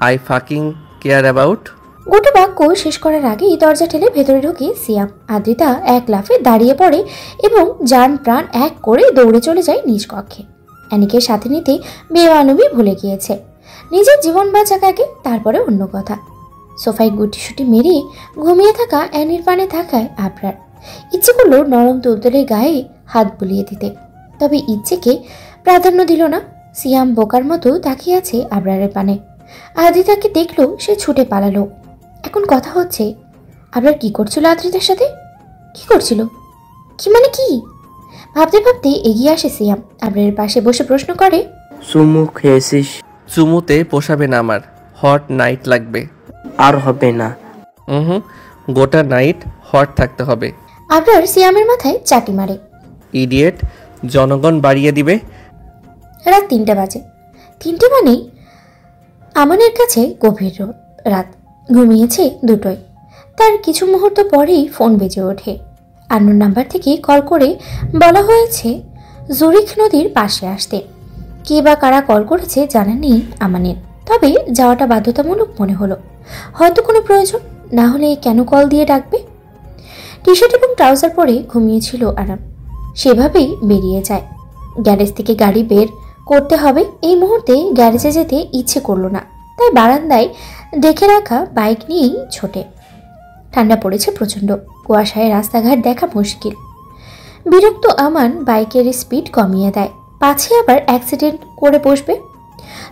I fucking care about? গোটা বাক্য শেষ করার আগেই দরজা ঠেলে ভেতরে ঢুকে সিয়াম। আদ্রিতা এক লাফে দাঁড়িয়ে পড়ে এবং যান প্রাণ এক করে দৌড়ে চলে যায় নিজ কক্ষে। অ্যানিকে সাথে নিতে বেমানবী ভুলে গিয়েছে। নিজের জীবন বাঁচাক আগে, তারপরে অন্য কথা। সোফায় গুটিসুটি মেরে ঘুমিয়ে থাকা অ্যানির পানে থাকায় আবরার ইচ্ছে করলো নরম তুলতুলে গায়ে হাত বুলিয়ে দিতে, তবে ইচ্ছেকে প্রাধান্য দিল না। সিয়াম বোকার মতো তাকিয়ে আছে আবরারের পানে। আদ্রিতাকে দেখলো, সে ছুটে পালালো। এখন কথা হচ্ছে, আবরার কি করছিল আদ্রিতার সাথে? কি করছিল? কি মানে কি? ভাবতে ভাবতে এগিয়ে আসে সিয়াম। আবরারের পাশে বসে প্রশ্ন করে, চুমু খেয়েছিস? চুমুতে পোষাবে না আমার। হট নাইট লাগবে। আর হবে না। গোটা নাইট হট থাকতে হবে। আবরার সিয়ামের মাথায় চাটি মারে। ইডিয়েট, জনগণ বাড়িয়ে দিবে। রাত 3টা বাজে। 3টে মানেই আমানের কাছে গভীর রাত। ঘুমিয়েছে 2টোয়। তার কিছু মুহূর্ত পরেই ফোন বেজে ওঠে। আননোন নাম্বার থেকে কল করে বলা হয়েছে জুরিখ নদীর পাশে আসতে। কে বা কারা কল করেছে জানা নেই আমানের, তবে যাওয়াটা বাধ্যতামূলক মনে হলো। হয়তো কোনো প্রয়োজন, না হলে কেন কল দিয়ে ডাকবে। টি শার্ট এবং ট্রাউজার পরে ঘুমিয়েছিল আরাম। সেভাবেই বেরিয়ে যায়। গ্যারেজ থেকে গাড়ি বের করতে হবে। এই মুহূর্তে গ্যারেজে যেতে ইচ্ছে করলো না, তাই বারান্দায় দেখে রাখা বাইক নিয়েই ছোটে। ঠান্ডা পড়েছে প্রচণ্ড। কুয়াশায় রাস্তাঘাট দেখা মুশকিল। বিরক্ত আমান বাইকের স্পিড কমিয়ে দেয়, পাছে আবার অ্যাক্সিডেন্ট করে বসবে।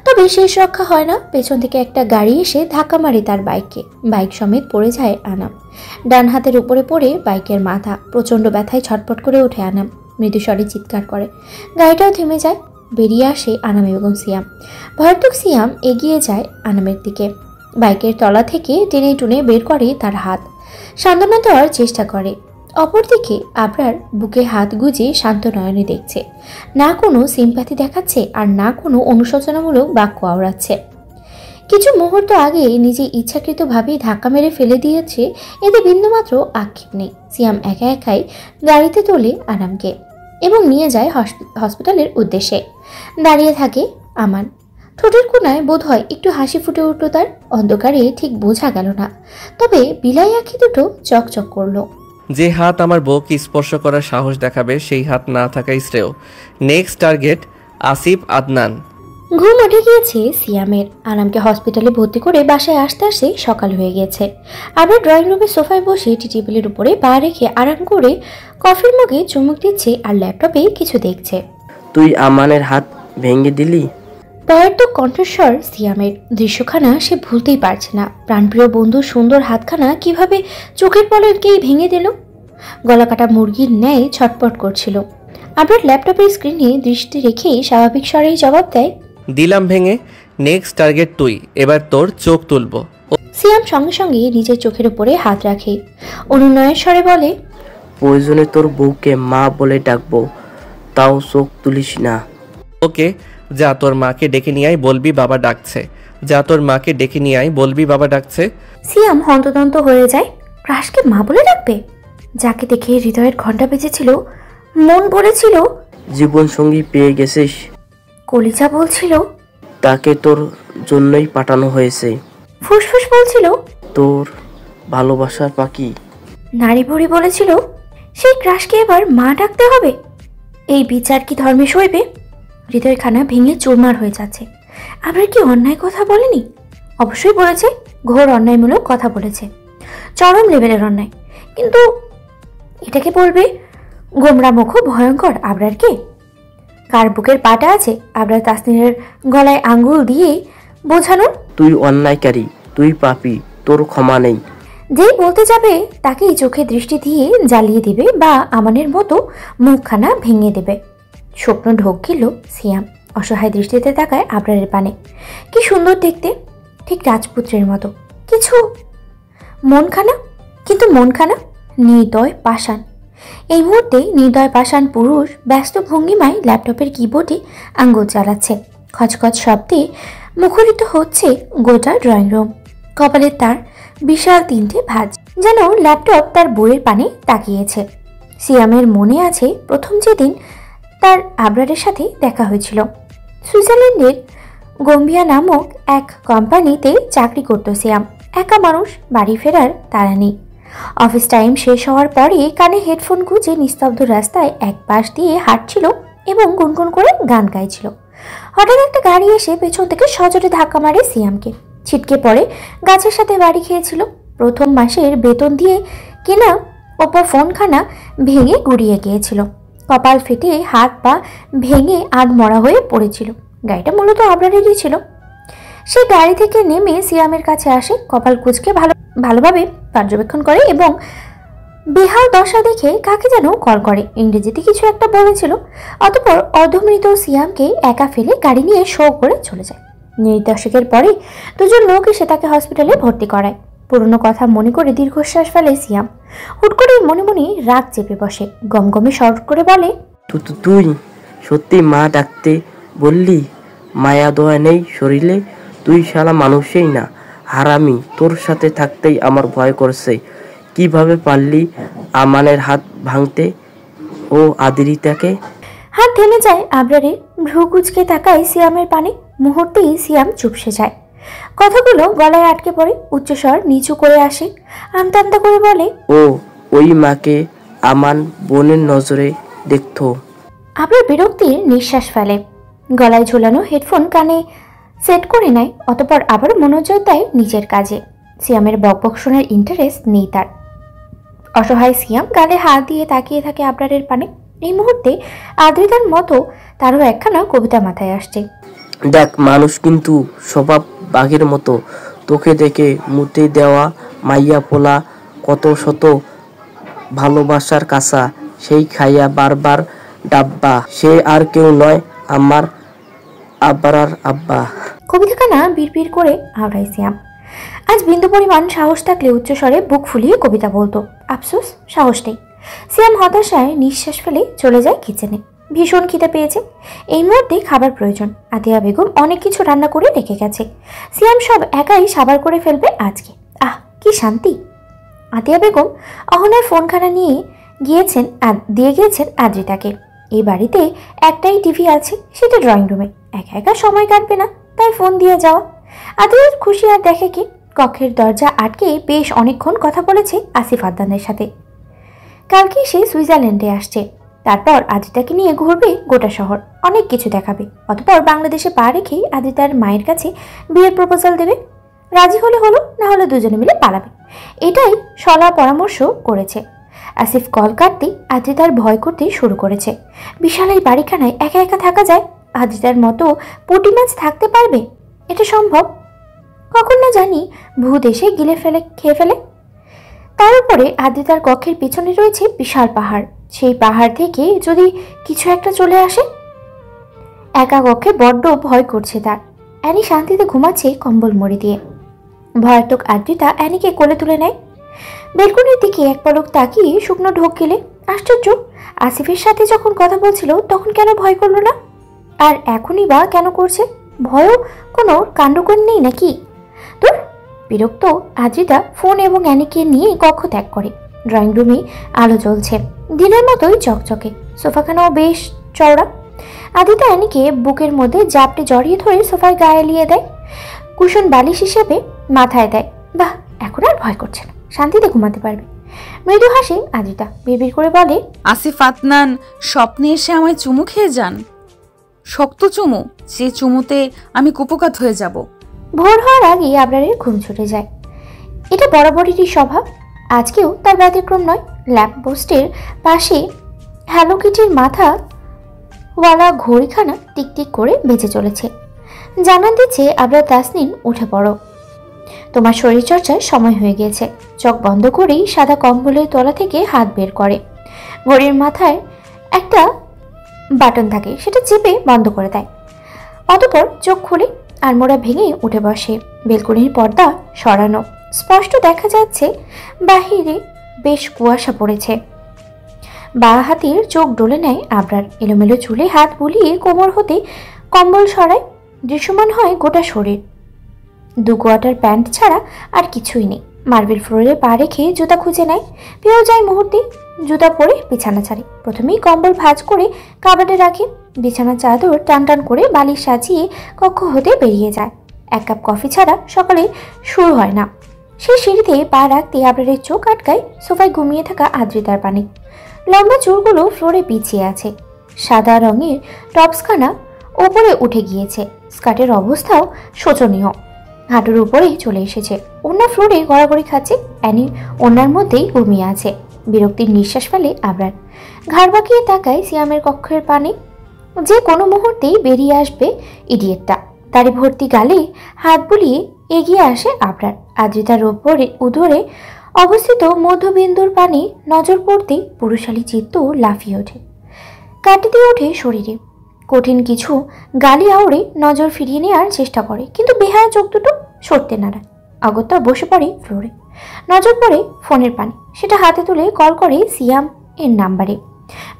তবে শেষ রক্ষা হয় না। পেছন থেকে একটা গাড়ি এসে ধাক্কা মারে তার বাইককে। বাইক সমেত পড়ে যায় আনাম। ডান হাতের উপরে পড়ে বাইকের মাথা। প্রচণ্ড ব্যথায় ছটপট করে ওঠে আনাম। মৃদুস্বরে চিৎকার করে। গাড়িটাও থেমে যায়। বেরিয়ে আসে আনাম এবং সিয়াম। ভয়ার্থক সিয়াম এগিয়ে যায় আনামের দিকে। বাইকের তলা থেকে টেনে টুনে বের করে তার হাত। সান্ত্বনা দেওয়ার চেষ্টা করে। অপরদিকে আবরার বুকে হাত গুজে শান্ত নয়নে দেখছে। না কোনো সিম্প্যাথি দেখাচ্ছে, আর না কোনো অনুশোচনামূলক বাক্য আওড়াচ্ছে। কিছু মুহূর্ত আগে নিজে ইচ্ছাকৃতভাবেই ধাক্কা মেরে ফেলে দিয়েছে, এতে বিন্দুমাত্র আক্ষেপ নেই। সিয়াম একা একাই গাড়িতে তোলে আনামকে এবং নিয়ে যায় হসপিটালের উদ্দেশ্যে। দাঁড়িয়ে থাকে আমান। ঠোঁটের কোনায় বোধ হয় একটু হাসি ফুটে উঠল তার। অন্ধকারে ঠিক বোঝা গেল না, তবে বিলাই আঁখি দুটো চকচক করলো। যে হাত আমার বউকে স্পর্শ করার সাহস দেখাবে সেই হাত না থাকাই শ্রেয়। Next target Asif Adnan. ঘুম উঠে গিয়েছে সিয়ামের। আনামকে হসপিটালে ভর্তি করে বাসায় আসতে আসতে সকাল হয়ে গেছে। আবার ড্রয়িং রুমের সোফায় বসে টি টেবিলের উপরে পা রেখে আরাম করে কফির মগে চুমুক দিচ্ছে আর ল্যাপটপে কিছু দেখছে। তুই আমানের হাত ভেঙে দিলি? ভয়ার্থক কণ্ঠস্বর সিয়ামের। দৃশ্যখানা সে ভুলতেই পারছে না। প্রাণপ্রিয় বন্ধুর সুন্দর হাতখানা কিভাবে চোখের পলকেই ভেঙে দিল। গলা কাটা মুরগির ন্যায় ছটপট করছিল। আবার ল্যাপটপের স্ক্রিনে দৃষ্টি রেখেই স্বাভাবিক স্বরেই জবাব দেয়, দিলাম ভেঙে। নেক্সট টার্গেট তুই। এবার তোর চোখ তুলবো। সিয়াম সঙ্গে সঙ্গে নিজের চোখের উপরে হাত রাখে। অনুনয়ের স্বরে বলে, প্রয়োজনে তোর বউকে মা বলে ডাকবো, তাও চোখ তুলিস না। ওকে, যা তোর মাকে ডেকে নিয়ে আয়, বলবি বাবা ডাকছে। যা তোর মাকে ডেকে নিয়ে আয়, বলবি বাবা ডাকছে। সিয়াম হন্তদন্ত হয়ে যায়। ক্রাশকে মা বলে ডাকবে? যাকে দেখে হৃদয়ের ঘণ্টা বেজেছিল, মন বলেছিল জীবন সঙ্গী পেয়ে গেছিস। কলিজা বলছিল তাকে তোর জন্যই পাঠানো হয়েছে। ফুসফুস বলছিল তোর ভালোবাসার পাখি। নারী ভুড়ি বলেছিল সেই ক্রাশকে এবার মা ডাকতে হবে। এই বিচার কি ধর্মে সইবে? হৃদয়খানা ভেঙে চুরমার হয়ে যাচ্ছে। আবার কি অন্যায় কথা বলেনি? অবশ্যই বলেছে। ঘোর অন্যায়মূলক কথা বলেছে, চরম লেভেলের অন্যায়। কিন্তু এটাকে বলবে গোমরা মুখ ভয়ঙ্কর আবরারকে? কার বুকের পাটা আছে আবরার তাসনিরের গলায় আঙ্গুল দিয়ে বোঝানো, তুই অন্যায়কারী, তুই পাপী, তোর ক্ষমা নেই। যেই বলতে যাবে তাকেই চোখে দৃষ্টি দিয়ে জ্বালিয়ে দিবে বা আমানের মতো মুখখানা ভেঙে দেবে। স্বপ্ন ঢোক গেল সিয়াম। অসহায় দৃষ্টিতে তাকায় আবরারের পানে। কি সুন্দর দেখতে, ঠিক রাজপুত্রের মতো। কিছু মনখানা, কিন্তু মনখানা নির্দয় পাষাণ। এই মুহূর্তে নির্দয় পাষাণ পুরুষ ব্যস্ত ভঙ্গিমায় ল্যাপটপের কিবোর্ডে আঙ্গুল চালাচ্ছে। খচখচ শব্দে মুখরিত হচ্ছে গোটা ড্রয়িং রুম। কপালের তার বিশাল 3টে ভাঁজ, যেন ল্যাপটপ তার বইয়ের পানে তাকিয়েছে। সিয়ামের মনে আছে প্রথম যেদিন তার আবরারের সাথে দেখা হয়েছিল। সুইজারল্যান্ডের গম্বিয়া নামক এক কোম্পানিতে চাকরি করত সিয়াম। একা মানুষ, বাড়ি ফেরার তাড়া নেই। অফিস টাইম শেষ হওয়ার পরে কানে হেডফোন গুঁজে নিস্তব্ধ রাস্তায় এক পাশ দিয়ে হাঁটছিল এবং গুনগুন করে গান গাইছিল। হঠাৎ একটা গাড়ি এসে পেছন থেকে সজোরে ধাক্কা মারে সিয়ামকে। ছিটকে পড়ে গাছের সাথে বাড়ি খেয়েছিল। প্রথম মাসের বেতন দিয়ে কেনা ওপো ফোনখানা ভেঙে গুড়িয়ে গিয়েছিল। কপাল ফেটে হাত পা ভেঙে আধমরা হয়ে পড়েছিল। গাড়িটা মূলত আবরারেরই ছিল। সে গাড়ি থেকে নেমে সিয়ামের কাছে আসে, কপাল কুঁচকে ভালোভাবে পর্যবেক্ষণ করে এবং বেহাল দশা দেখে কাকে যেন কল করে। ইংরেজিতে কিছু একটা বলেছিল। অতঃপর অর্ধমৃত সিয়ামকে একা ফেলে গাড়ি নিয়ে শো করে চলে যায়। মিনিট 10 পরে দুজন লোক এসে তাকে হসপিটালে ভর্তি করায়। পুরনো কথা মনে করে দীর্ঘশ্বাস ফেলে সিয়াম। হুট করে মনে মনে রাগ চেপে বসে, গমগমে শর্ট করে বলে, তুই সত্যি মা ডাকতে বললি? মায়া দয়া নেই শরীরে? তুই শালা মানুষই না, হারামি। তোর সাথে থাকতেই আমার ভয় করছে। কিভাবে পারলি আমানের হাত ভাঙতে ও আদ্রিতাকে? হাত থেমে যায় আবরারের। ভ্রু কুচকে তাকায় সিয়ামের পানে। মুহূর্তেই সিয়াম চুপসে যায়। কথাগুলো গলায় আটকে পড়ে। উচ্চস্বর নিচু করে আসে, আমতা আমতা করে বলে, ও ওই মাকে আমান বোনের নজরে দেখতো। আবরার বিরক্তির নিঃশ্বাস ফেলে। গলায় ঝোলানো হেডফোন কানে সেট করে নেয়। অতঃপর আবার মনোযোগ দেয় নিজের কাজে। সিয়ামের বকবক শোনার ইন্টারেস্ট নেই তার। অসহায় সিয়াম গালে হাত দিয়ে তাকিয়ে থাকে আবরারের পানে। এই মুহূর্তে আদ্রিতার মতো তারও একখানা কবিতা মাথায় আসছে। দেখ, মানুষ কিন্তু স্বভাব বাঘের মতো। তোকে দেখে মুতে দেওয়া মাইয়া পোলা কত শত ভালোবাসার কাঁচা, সেই খাইয়া বারবার ডাব্বা। সে আর কেউ নয়, আমার আবরার আব্বা। কবিতাখানা বিড়বিড় করে আওড়ায় সিয়াম। আজ বিন্দু পরিমাণ সাহস থাকলে উচ্চস্বরে বুক ফুলিয়ে কবিতা বলতো। আফসোস, সাহস নেই। সিয়াম হতাশায় নিঃশ্বাস ফেলে চলে যায় কিচেনে। ভীষণ খিদে পেয়েছে। এই মুহূর্তে খাবার প্রয়োজন। আতিয়া বেগম অনেক কিছু রান্না করে রেখে গেছে। সিয়াম সব একাই সাবার করে ফেলবে আজকে। আহ, কি শান্তি! আতিয়া বেগম অহনার ফোনখানা দিয়ে গিয়েছেন আদ্রিতাকে। এই বাড়িতে একটাই টিভি আছে, সেটা ড্রয়িং রুমে। একা একা সময় কাটবে না, তাই ফোন দিয়ে যাওয়া। আদিয়ার খুশি আর দেখে কি, কক্ষের দরজা আটকে বেশ অনেকক্ষণ কথা বলেছে আসিফ আদনানের সাথে। কালকে সে সুইজারল্যান্ডে আসছে। তারপর আদ্রিতাকে নিয়ে ঘুরবে গোটা শহর, অনেক কিছু দেখাবে। অতঃপর বাংলাদেশে পা রেখেই আদ্রিতার মায়ের কাছে বিয়ের প্রপোজাল দেবে। রাজি হলে হলো, না হলে দুজনে মিলে পালাবে। এটাই সলা পরামর্শ করেছে। আসিফ কল কাটতেই আদ্রিতার ভয় করতে শুরু করেছে। বিশাল এই বাড়িখানায় একা একা থাকা যায়? আদ্রিতার মতো পুঁটি মাছ থাকতে পারবে? এটা সম্ভব? কখন না জানি ভূত এসে খেয়ে ফেলে। তার উপরে আদ্রিতার কক্ষের পিছনে রয়েছে বিশাল পাহাড়। সেই পাহাড় থেকে যদি কিছু একটা চলে আসে। একা কক্ষে বড্ড ভয় করছে তার। অ্যানি শান্তিতে ঘুমাচ্ছে কম্বল মুড়ি দিয়ে। ভয়াত্মক আদ্রিতা অ্যানিকে কোলে তুলে নেয়। বেলকনির দিকে এক পলক তাকিয়ে শুকনো ঢোক গেলে। আশ্চর্য, আসিফের সাথে যখন কথা বলছিল তখন কেন ভয় করলো না? আর এখনই বা কেন করছে? ভয়ও কোনো কাণ্ডকর নেই নাকি? তোর বিরক্ত আদ্রিতা ফোন এবং অ্যানিকে নিয়ে কক্ষ ত্যাগ করে। ড্রয়িং রুমে আলো জ্বলছে, দিনের মতোই চকচকে। সোফাখানাও বেশ চওড়া। আদ্রিতা অ্যানিকে বুকের মধ্যে জাপটে জড়িয়ে ধরে সোফায় গায়ে এলিয়ে দেয়। কুশন বালিশ হিসেবে মাথায় দেয়। বাহ, এখন আর ভয় করছে না, শান্তিতে ঘুমাতে পারবে। মৃদু হাসে আদ্রিতা, বিড়বিড় করে বলে, আসিফ আদনান স্বপ্নে এসে আমায় চুমু খেয়ে যান। শক্ত চুমু, যে চুমুতে আমি কুপকাত হয়ে যাব। ভোর হওয়ার আগে আবরারের ঘুম ছুটে যায়। এটা বরাবরেরই স্বভাব, আজকেও তার ব্যতিক্রম নয়। ল্যাম্প পোস্টের পাশে হ্যালো কিটির মাথা ওয়ালা ঘড়িখানা টিকটিক করে বেজে চলেছে। জানান দিচ্ছে, আবরার তাসনিন, উঠে পড়ো, তোমার শরীরচর্চার সময় হয়ে গিয়েছে। চোখ বন্ধ করেই সাদা কম্বলের তলা থেকে হাত বের করে। ঘড়ির মাথায় একটা বাটন থাকে, সেটা চেপে বন্ধ করে দেয়। অতঃপর চোখ খুলে আলমোড়া ভেঙে উঠে বসে। বেলকনির পর্দা সরানো, স্পষ্ট দেখা যাচ্ছে বাহিরে বেশ কুয়াশা পড়েছে। বাঁ হাতের চোখ ডলে নেয় আবরার। এলোমেলো চুলে হাত বুলিয়ে কোমর হতে কম্বল সরায়। দৃশ্যমান হয় গোটা শরীর। 2 কোয়ার্টার প্যান্ট ছাড়া আর কিছুই নেই। মার্বেল ফ্লোরে পা রেখে জুতা খুঁজে নেয়। পেয়েও যায় মুহূর্তে। জুতা পরে বিছানা ছাড়ে। প্রথমেই কম্বল ভাঁজ করে কাবাডে রাখে। বিছানা চাদর টান টান করে বালিশ সাজিয়ে কক্ষ হতে বেরিয়ে যায়। 1 কাপ কফি ছাড়া সকালে শুরু হয় না। সেই সিঁড়িতে পা রাখতে আবরারের চোখ আটকায় সোফায় ঘুমিয়ে থাকা আদ্রিতার পানে। লম্বা চুলগুলো ফ্লোরে পিছিয়ে আছে। সাদা রঙের টপসখানা ওপরে উঠে গিয়েছে। স্কার্টের অবস্থাও শোচনীয়, হাঁটুর উপরে চলে এসেছে। ওনার ফ্লোরে গড়াগড়ি খাচ্ছে। অ্যানি ওনার মধ্যেই ঘুমিয়ে আছে। বিরক্তির নিঃশ্বাস ফেলে আবরার। ঘাড় বাঁকিয়ে তাকায় সিয়ামের কক্ষের পানে। যে কোনো মুহূর্তেই বেরিয়ে আসবে ইডিয়েটটা। দাড়ি ভর্তি গালে হাত বুলিয়ে এগিয়ে আসে আবরার। আদ্রিতার ওপরে উদরে অবস্থিত মধ্যবিন্দুর পানে নজর পড়তেই পুরুষালী চিত্ত লাফিয়ে ওঠে, কাটি দিয়ে ওঠে শরীরে। কঠিন কিছু গালি আউড়ে নজর ফিরিয়ে নেওয়ার চেষ্টা করে, কিন্তু বেহায়া চোখ দুটো সরতে নাড়ায়। অগত্যা বসে পড়ে ফ্লোরে। নজর পড়ে ফোনের পানে, সেটা হাতে তুলে কল করে সিয়াম এর নাম্বারে।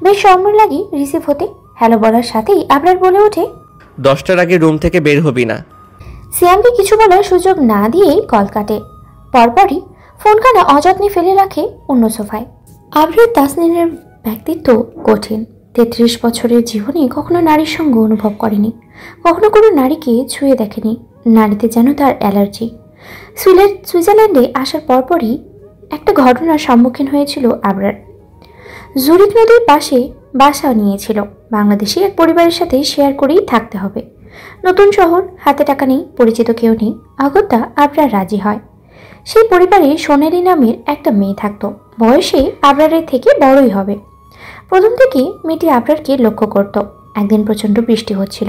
বেশ সময় লাগে রিসিভ হতে। হ্যালো বলার সাথেই আবরার বলে ওঠে, 10টার আগে রুম থেকে বের হবি না। সিয়ামকে কিছু বলার সুযোগ না দিয়েই কল কাটে। পরপরই ফোনখানা অযত্নে ফেলে রাখে অন্য সোফায়। আবরার তাসনিনের ব্যক্তিত্ব কঠিন। 33 বছরের জীবনে কখনো নারীর সঙ্গ অনুভব করেনি, কখনো কোনো নারীকে ছুঁয়ে দেখেনি। নারীতে যেন তার অ্যালার্জি। সুইজারল্যান্ডে আসার পরপরই একটা ঘটনার সম্মুখীন হয়েছিল আবরার। জুরিক নদীর পাশে বাসা নিয়েছিল। বাংলাদেশি এক পরিবারের সাথে শেয়ার করেই থাকতে হবে। নতুন শহর, হাতে টাকা নেই, পরিচিত কেউ নেই। অগত্যা আবরার রাজি হয়। সেই পরিবারে সোনালি নামের একটা মেয়ে থাকতো। বয়সে আবরারের থেকে বড়ই হবে। প্রথম থেকে মেয়েটি আবরারকে লক্ষ্য করত। একদিন প্রচণ্ড বৃষ্টি হচ্ছিল।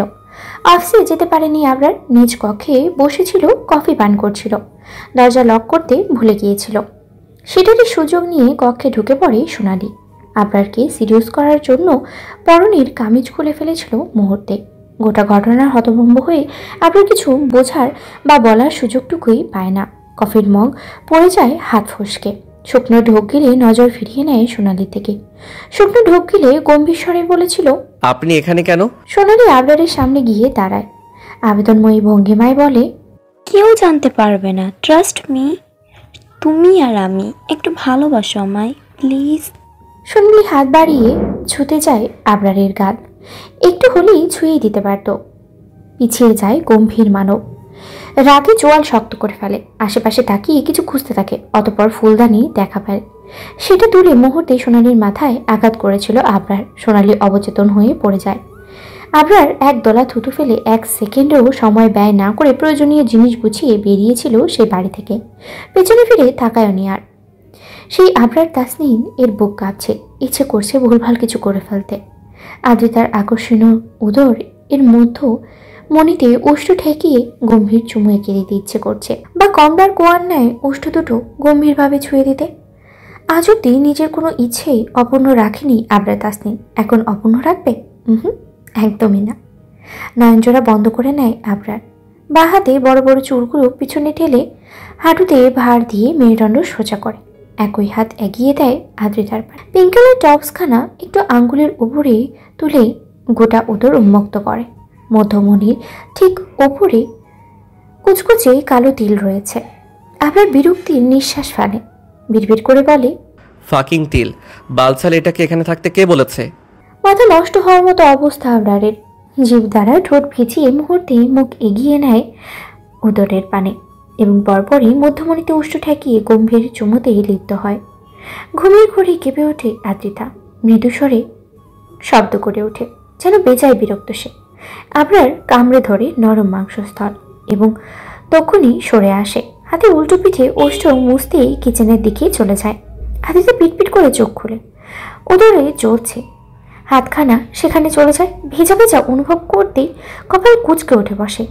অফিসে যেতে পারেনি আবরার। নিজ কক্ষে বসেছিল, কফি পান করছিল। দরজা লক করতে ভুলে গিয়েছিল। সেটারই সুযোগ নিয়ে কক্ষে ঢুকে পড়ে সোনালি। আবরারকে সিরিয়াস করার জন্য পরনের কামিজ খুলে ফেলেছিল মুহূর্তে। গোটা ঘটনার হতভম্ব হয়ে আবরার কিছু বোঝার বা বলার সুযোগটুকুই পায় না। কফির মগ পড়ে যায় হাত ফসকে। শুকনো ঢোক গেলে নজর ফিরিয়ে নেয় সোনালির থেকে। শুকনো ঢোক গেলে গম্ভীর স্বরে বলেছিল, আপনি এখানে কেন? সোনালি আবরারের সামনে গিয়ে দাঁড়ায়। আবেদনময়ী ভঙ্গিমায় বলে, কেউ জানতে পারবে না, ট্রাস্ট মি। তুমি আর আমি, একটু ভালোবাসো আমায় প্লিজ। সোনালি হাত বাড়িয়ে ছুতে যায় আবরারের গাল। একটু হলেই ছুঁয়েই দিতে পারত। পিছিয়ে যায় গম্ভীর মানব। রাগে চোয়াল শক্ত করে ফেলে। আশেপাশে তাকিয়ে কিছু খুঁজতে থাকে। অতঃপর ফুলদানি দেখা পায়। সেটা তুলে মুহূর্তে সোনালির মাথায় আঘাত করেছিল আবরার। সোনালি অবচেতন হয়ে পড়ে যায়। আবরার এক দলা থুতু ফেলে 1 সেকেন্ডেও সময় ব্যয় না করে প্রয়োজনীয় জিনিস গুছিয়ে বেরিয়েছিল সে বাড়ি থেকে। পেছনে ফিরে তাকায়নি আর। সেই আবরার তাসনিন এর বুক কাঁপছে। ইচ্ছে করছে ভুলভাল কিছু করে ফেলতে। আদ্রিতার আকর্ষণীয় উদর এর মধ্য মনিতে ওষ্ঠ ঠেকিয়ে গম্ভীর চুমু এঁকে দিতে ইচ্ছে করছে, বা কমলার কোয়ার ন্যায় ওষ্ঠ দুটো গম্ভীরভাবে ছুঁয়ে দিতে। আজ অব্দি নিজের কোনো ইচ্ছেই অপূর্ণ রাখেনি আবরার তাসনিন। এখন অপূর্ণ রাখবে? একদমই না। নয়নজোড়া বন্ধ করে নেয় আবরার। বাঁ হাতে বড় বড় চুলগুলো পিছনে ঠেলে হাঁটুতে ভার দিয়ে মেরুদণ্ড সোজা করে। একই হাত এগিয়ে দেয় আদ্রিতার পায়ে। পিঙ্ক কালার টপসখানা একটু আঙ্গুলের উপরে তুলে গোটা উদর উন্মুক্ত করে। মধ্যমণির ঠিক ওপরে কুচকুচে কালো তিল রয়েছে। আবার বিরক্তির নিঃশ্বাস ফেলে। বিড়বিড় করে বলে, ফাকিং তিল, বালছাল এটাকে এখানে থাকতে কে বলেছে? মাথা নষ্ট হওয়ার মতো অবস্থা আবরারের। জিভ দ্বারা ঠোঁট ভিজিয়ে মুহূর্তে মুখ এগিয়ে নেয় উদরের পানে এবং পরপরই মধ্যমণিতে উষ্ঠ ঠেকিয়ে গম্ভীর চুমুতে লিপ্ত হয়। ঘুমের ঘরে কেঁপে ওঠে আদ্রিতা। মৃদুস্বরে শব্দ করে ওঠে, যেন বেজায় বিরক্ত সে। আবরার কামড়ে ধরে নরম মাংসস্থল এবং তখনই সরে আসে। হাতে উল্টো পিঠে ওষ্ঠ মুছতেই কিচেনের দিকে চলে যায়। আদ্রিতা পিটপিট করে চোখ খুলে। উদরে জ্বলছে। হাতখানা সেখানে চলে যায়। ভেজা ভেজা অনুভব করতেই কপাল কুঁচকে উঠে বসে।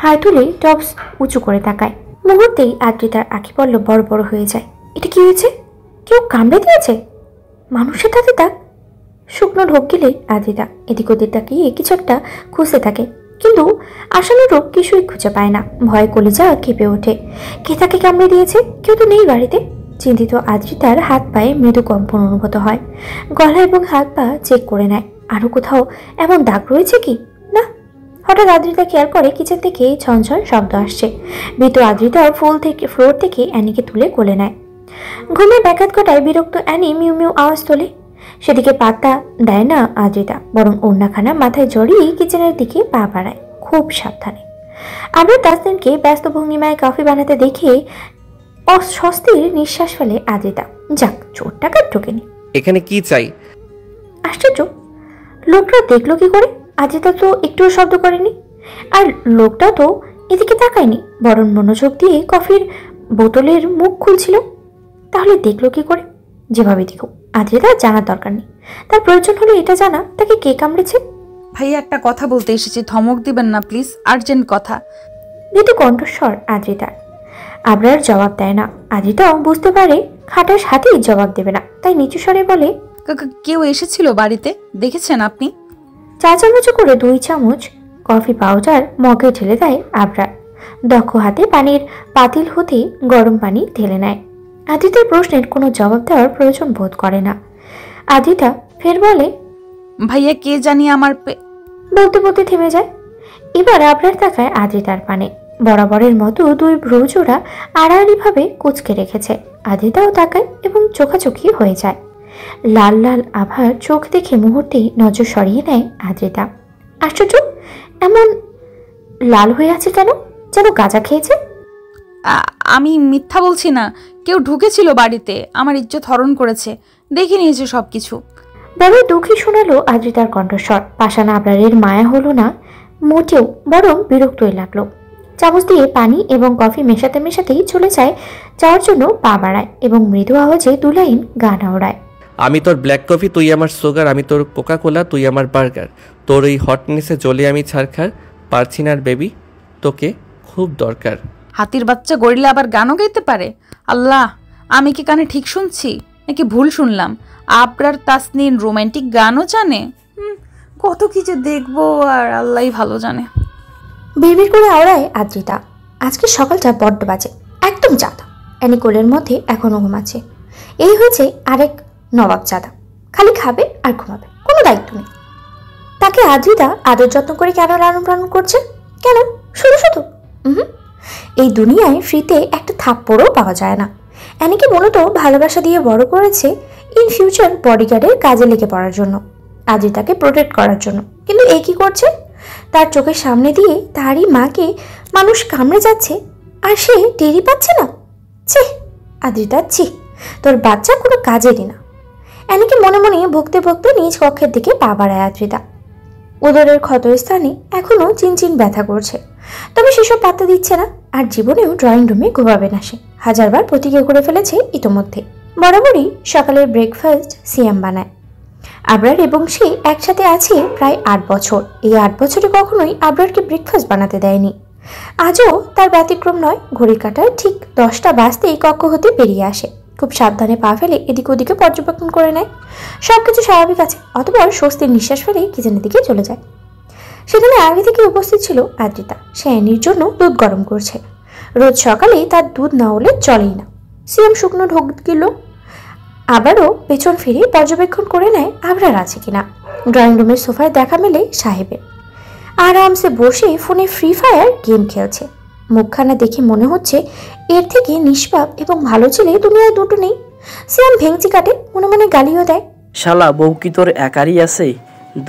হাত তুলে টপস উঁচু করে তাকায়। মুহূর্তেই আদ্রিতার আঁখি পল্লব বড় বড় হয়ে যায়। এটা কি হয়েছে? কেউ কামড়ে দিয়েছে? মানুষের তাতে তাক। শুকনো ঢোক গেলে আদ্রিতা এদিক ওদিক তাকিয়ে কিছু একটা খুঁজতে থাকে, কিন্তু আশানুরূপ কিছুই খুঁজে পায় না। ভয়ে কলিজা কেঁপে ওঠে। কে তাকে কামড়ে দিয়েছে? কেউ তো নেই বাড়িতে। চিন্তিত আদ্রিতার হাত পায়ে মৃদু কম্পন অনুভূত হয়। গলা এবং হাত পা চেক করে নেয়। আরো কোথাও এমন দাগ রয়েছে কি না। হঠাৎ আদ্রিতা খেয়াল করে কিচেন থেকে ঝনঝন শব্দ আসছে। ভীত আদ্রিতা ফ্লোর থেকে অ্যানিকে তুলে কোলে নেয়। ঘুমে ব্যাঘাত ঘটায় বিরক্ত অ্যানি মিউ মিউ আওয়াজ তোলে। সেদিকে পাত্তা দেয় না আদ্রিতা, বরং ওড়নাখানা মাথায় জড়িয়ে কিচেনের দিকে পা বাড়ায় খুব সাবধানে। আবার তাসনিনকে ব্যস্ত ভঙ্গিমায় কফি বানাতে দেখে অস্বস্তির নিঃশ্বাস ফেলে আদ্রিতা। যাক, চোর টাকা ঢোকেনি। এখানে কি চাই? আশ্চর্য, লোকটা দেখলো কি করে? আদ্রিতা তো একটুও শব্দ করেনি। আর লোকটা তো এদিকে তাকায়নি, বরং মনোযোগ দিয়ে কফির বোতলের মুখ খুলছিল। তাহলে দেখলো কি করে? যেভাবে দেখো, আদ্রিতা জানার দরকার নেই। তার প্রয়োজন হলো এটা জানা তাকে কে কামড়েছে। ভাইয়া একটা কথা বলতে এসেছি, ধমক দিবেন না প্লিজ, আর্জেন্ট কথা। মৃদু কণ্ঠস্বর আদ্রিতার। আবরার জবাব দেয় না। আদ্রিতাও বুঝতে পারে খাটাস হাতেই জবাব দেবে না, তাই নিচু স্বরে বলে, কেউ এসেছিল বাড়িতে, দেখেছেন আপনি? 4 চামচ করে 2 চামচ কফি পাউডার মগে ঢেলে দেয় আবরার। দক্ষ হাতে পানির পাতিল হতে গরম পানি ঢেলে নেয়। আদ্রিতার প্রশ্নের কোনো জবাব দেওয়ার প্রয়োজন বোধ করে না। আদ্রিতা ফের বলে, ভাইয়া কে জানি আমার বলতে বলতে থেমে যায়। এবার আবরার তাকায় আদ্রিতার পানে। বরাবরের মতো 2 ভ্রুজোড়া আড়াআড়িভাবে কুঁচকে রেখেছে। আদ্রিতাও তাকায় এবং চোখাচোখি হয়ে যায়। লাল লাল আভার চোখ দেখে মুহূর্তেই নজর সরিয়ে নেয় আদ্রিতা। আশ্চর্য, এমন লাল হয়ে আছে কেন? যেন গাঁজা খেয়েছে। আমি মিথ্যা বলছি না, কেউ ঢুকেছিল বাড়িতে, আমার ইজ্জত হরণ করেছে, দেখে নিয়েছে সবকিছু। বড় দুঃখী শোনালো আদ্রিতার কণ্ঠস্বর। পাষাণ আবরারের মায়া হলো না মোটেও, বরং বিরক্তই লাগলো। চামচ দিয়ে পানি এবং কফি মেশাতে মেশাতেই চলে যায় যাওয়ার জন্য পা বাড়ায় এবং মৃদু আওয়াজে 2 লাইন গান আওড়ায়। আমি তোর ব্ল্যাক কফি, তুই আমার সুগার, আমি তোর কোকা কোলা, তুই আমার বার্গার, তোর এই হটনেসে জ্বলে আমি ছারখার, পারছি না বেবি, তোকে খুব দরকার। হাতির বাচ্চা গরিলা আবার গানও গাইতে পারে? আল্লাহ, আমি কি কানে ঠিক শুনছি নাকি ভুল শুনলাম? আবরার তাসনিন রোমান্টিক গানও জানে? কত কি যে দেখবো, আর আল্লাহই ভালো জানে। বিড়বিড় করে আওড়ায় আদ্রিতা। আজকে সকালটা বড্ড বাজে, একদম চাঁদা। অ্যানি কোলের মধ্যে এখনো ঘুমাচ্ছে। এই হয়েছে আরেক নবাব চাঁদা, খালি খাবে আর ঘুমাবে, কোনো দায়িত্ব নেই। তাকে আদ্রিতা আদর যত্ন করে কেন লালন পালন করছে? কেন? শুধু শুধু এই দুনিয়ায় ফ্রিতে একটা থাপ্পড়ও পাওয়া যায় না। অ্যানিকে মূলত ভালোবাসা দিয়ে বড় করেছে ইন ফিউচার বডিগার্ডের কাজে লেগে পড়ার জন্য, আদ্রিতাকে প্রোটেক্ট করার জন্য। কিন্তু এ কি করছে? তার চোখের সামনে দিয়ে তারই মাকে মানুষ কামড়ে যাচ্ছে আর সে টেরই পাচ্ছে না। ছি আদ্রিতা, ছি, তোর বাচ্চা কোনো কাজেরই না। অ্যানিকে মনে মনে ভুগতে ভুগতে নিজ কক্ষের দিকে পা বাড়ায় আদ্রিতা। উদরের ক্ষতস্থানে এখনো চিনচিন ব্যথা করছে, তবে সেসব পাত্তা দিচ্ছে না। আর জীবনেও ড্রয়িং রুমে ঘুমাবে না সে, হাজারবার প্রতিজ্ঞা করে ফেলেছে ইতোমধ্যে। বরাবরই সকালের ব্রেকফাস্ট সিয়াম বানায়। আবরার এবং সে একসাথে আছে প্রায় 8 বছর। এই 8 বছরে কখনোই আবরারকে ব্রেকফাস্ট বানাতে দেয়নি। আজও তার ব্যতিক্রম নয়। ঘড়ির কাঁটায় ঠিক 10টা বাজতেই কক্ষ হতে বেরিয়ে আসে। খুব সাবধানে পা ফেলে এদিক ওদিকে পর্যবেক্ষণ করে নেয়। সবকিছু স্বাভাবিক আছে, অতঃপর স্বস্তির নিঃশ্বাস ফেলে কিচেনের দিকে চলে যায়। সেখানে আগে থেকে উপস্থিত ছিল আদ্রিতা। সে অ্যানির জন্য দুধ গরম করছে। রোজ সকালে তার দুধ না হলে চলেই না। সিয়াম শুকনো ঢোক দিল, আবারও পেছন ফিরে পর্যবেক্ষণ করে নেয় আবরার আছে কিনা। ড্রয়িং রুমের সোফায় দেখা মেলে সাহেবের। আরামসে বসে ফোনে ফ্রি ফায়ার গেম খেলছে। মুখখানা দেখে মনে হচ্ছে এর থেকে নিষ্পাপ এবং ভালো ছেলে দুনিয়ায় দুটো নেই। সিয়াম ভেঙচি কাটে, মনে মনে গালিও দেয়। শালা, বউ কি তোর একারই আছে?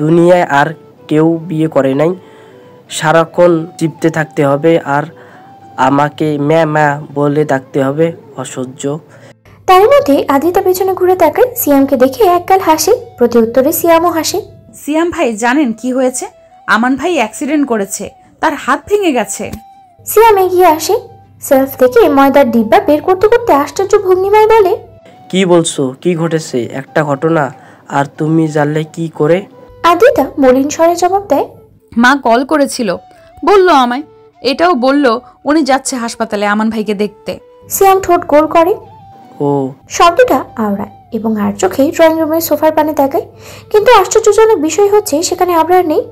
দুনিয়ায় আর কেউ বিয়ে করে নাই? সারাক্ষণ চিপতে থাকতে হবে আর আমাকে ম্যা ম্যা বলে ডাকতে হবে, অসহ্য। তার মধ্যে আদ্রিতা পেছনে ঘুরে তাকায়। সিয়ামকে দেখে একগাল হাসে, প্রতি উত্তরে সিয়ামও হাসে। সিয়াম ভাই, জানেন কি হয়েছে? আমান ভাই অ্যাক্সিডেন্ট করেছে, তার হাত ভেঙে গেছে। সিয়াম এগিয়ে আসে, সেলফ থেকে ময়দার ডিব্বা বের করতে করতে আশ্চর্য ভঙ্গিমায় বলে, কি বলছো? কি ঘটেছে? একটা ঘটনা, আর তুমি জানলে কি করে? আদ্রিতা মলিন স্বরে জবাব দেয়, মা কল করেছিল, বলল আমায়, এটাও বলল উনি যাচ্ছে হাসপাতালে আমান ভাইকে দেখতে। সিয়াম ঠোঁট গোল করে, ও শব্দটা আওড়ায় এবং আর চোখে ড্রয়িং রুমের সোফার পানে তাকায়। কিন্তু আশ্চর্যজনক বিষয় হচ্ছে সেখানে আবরার নেই।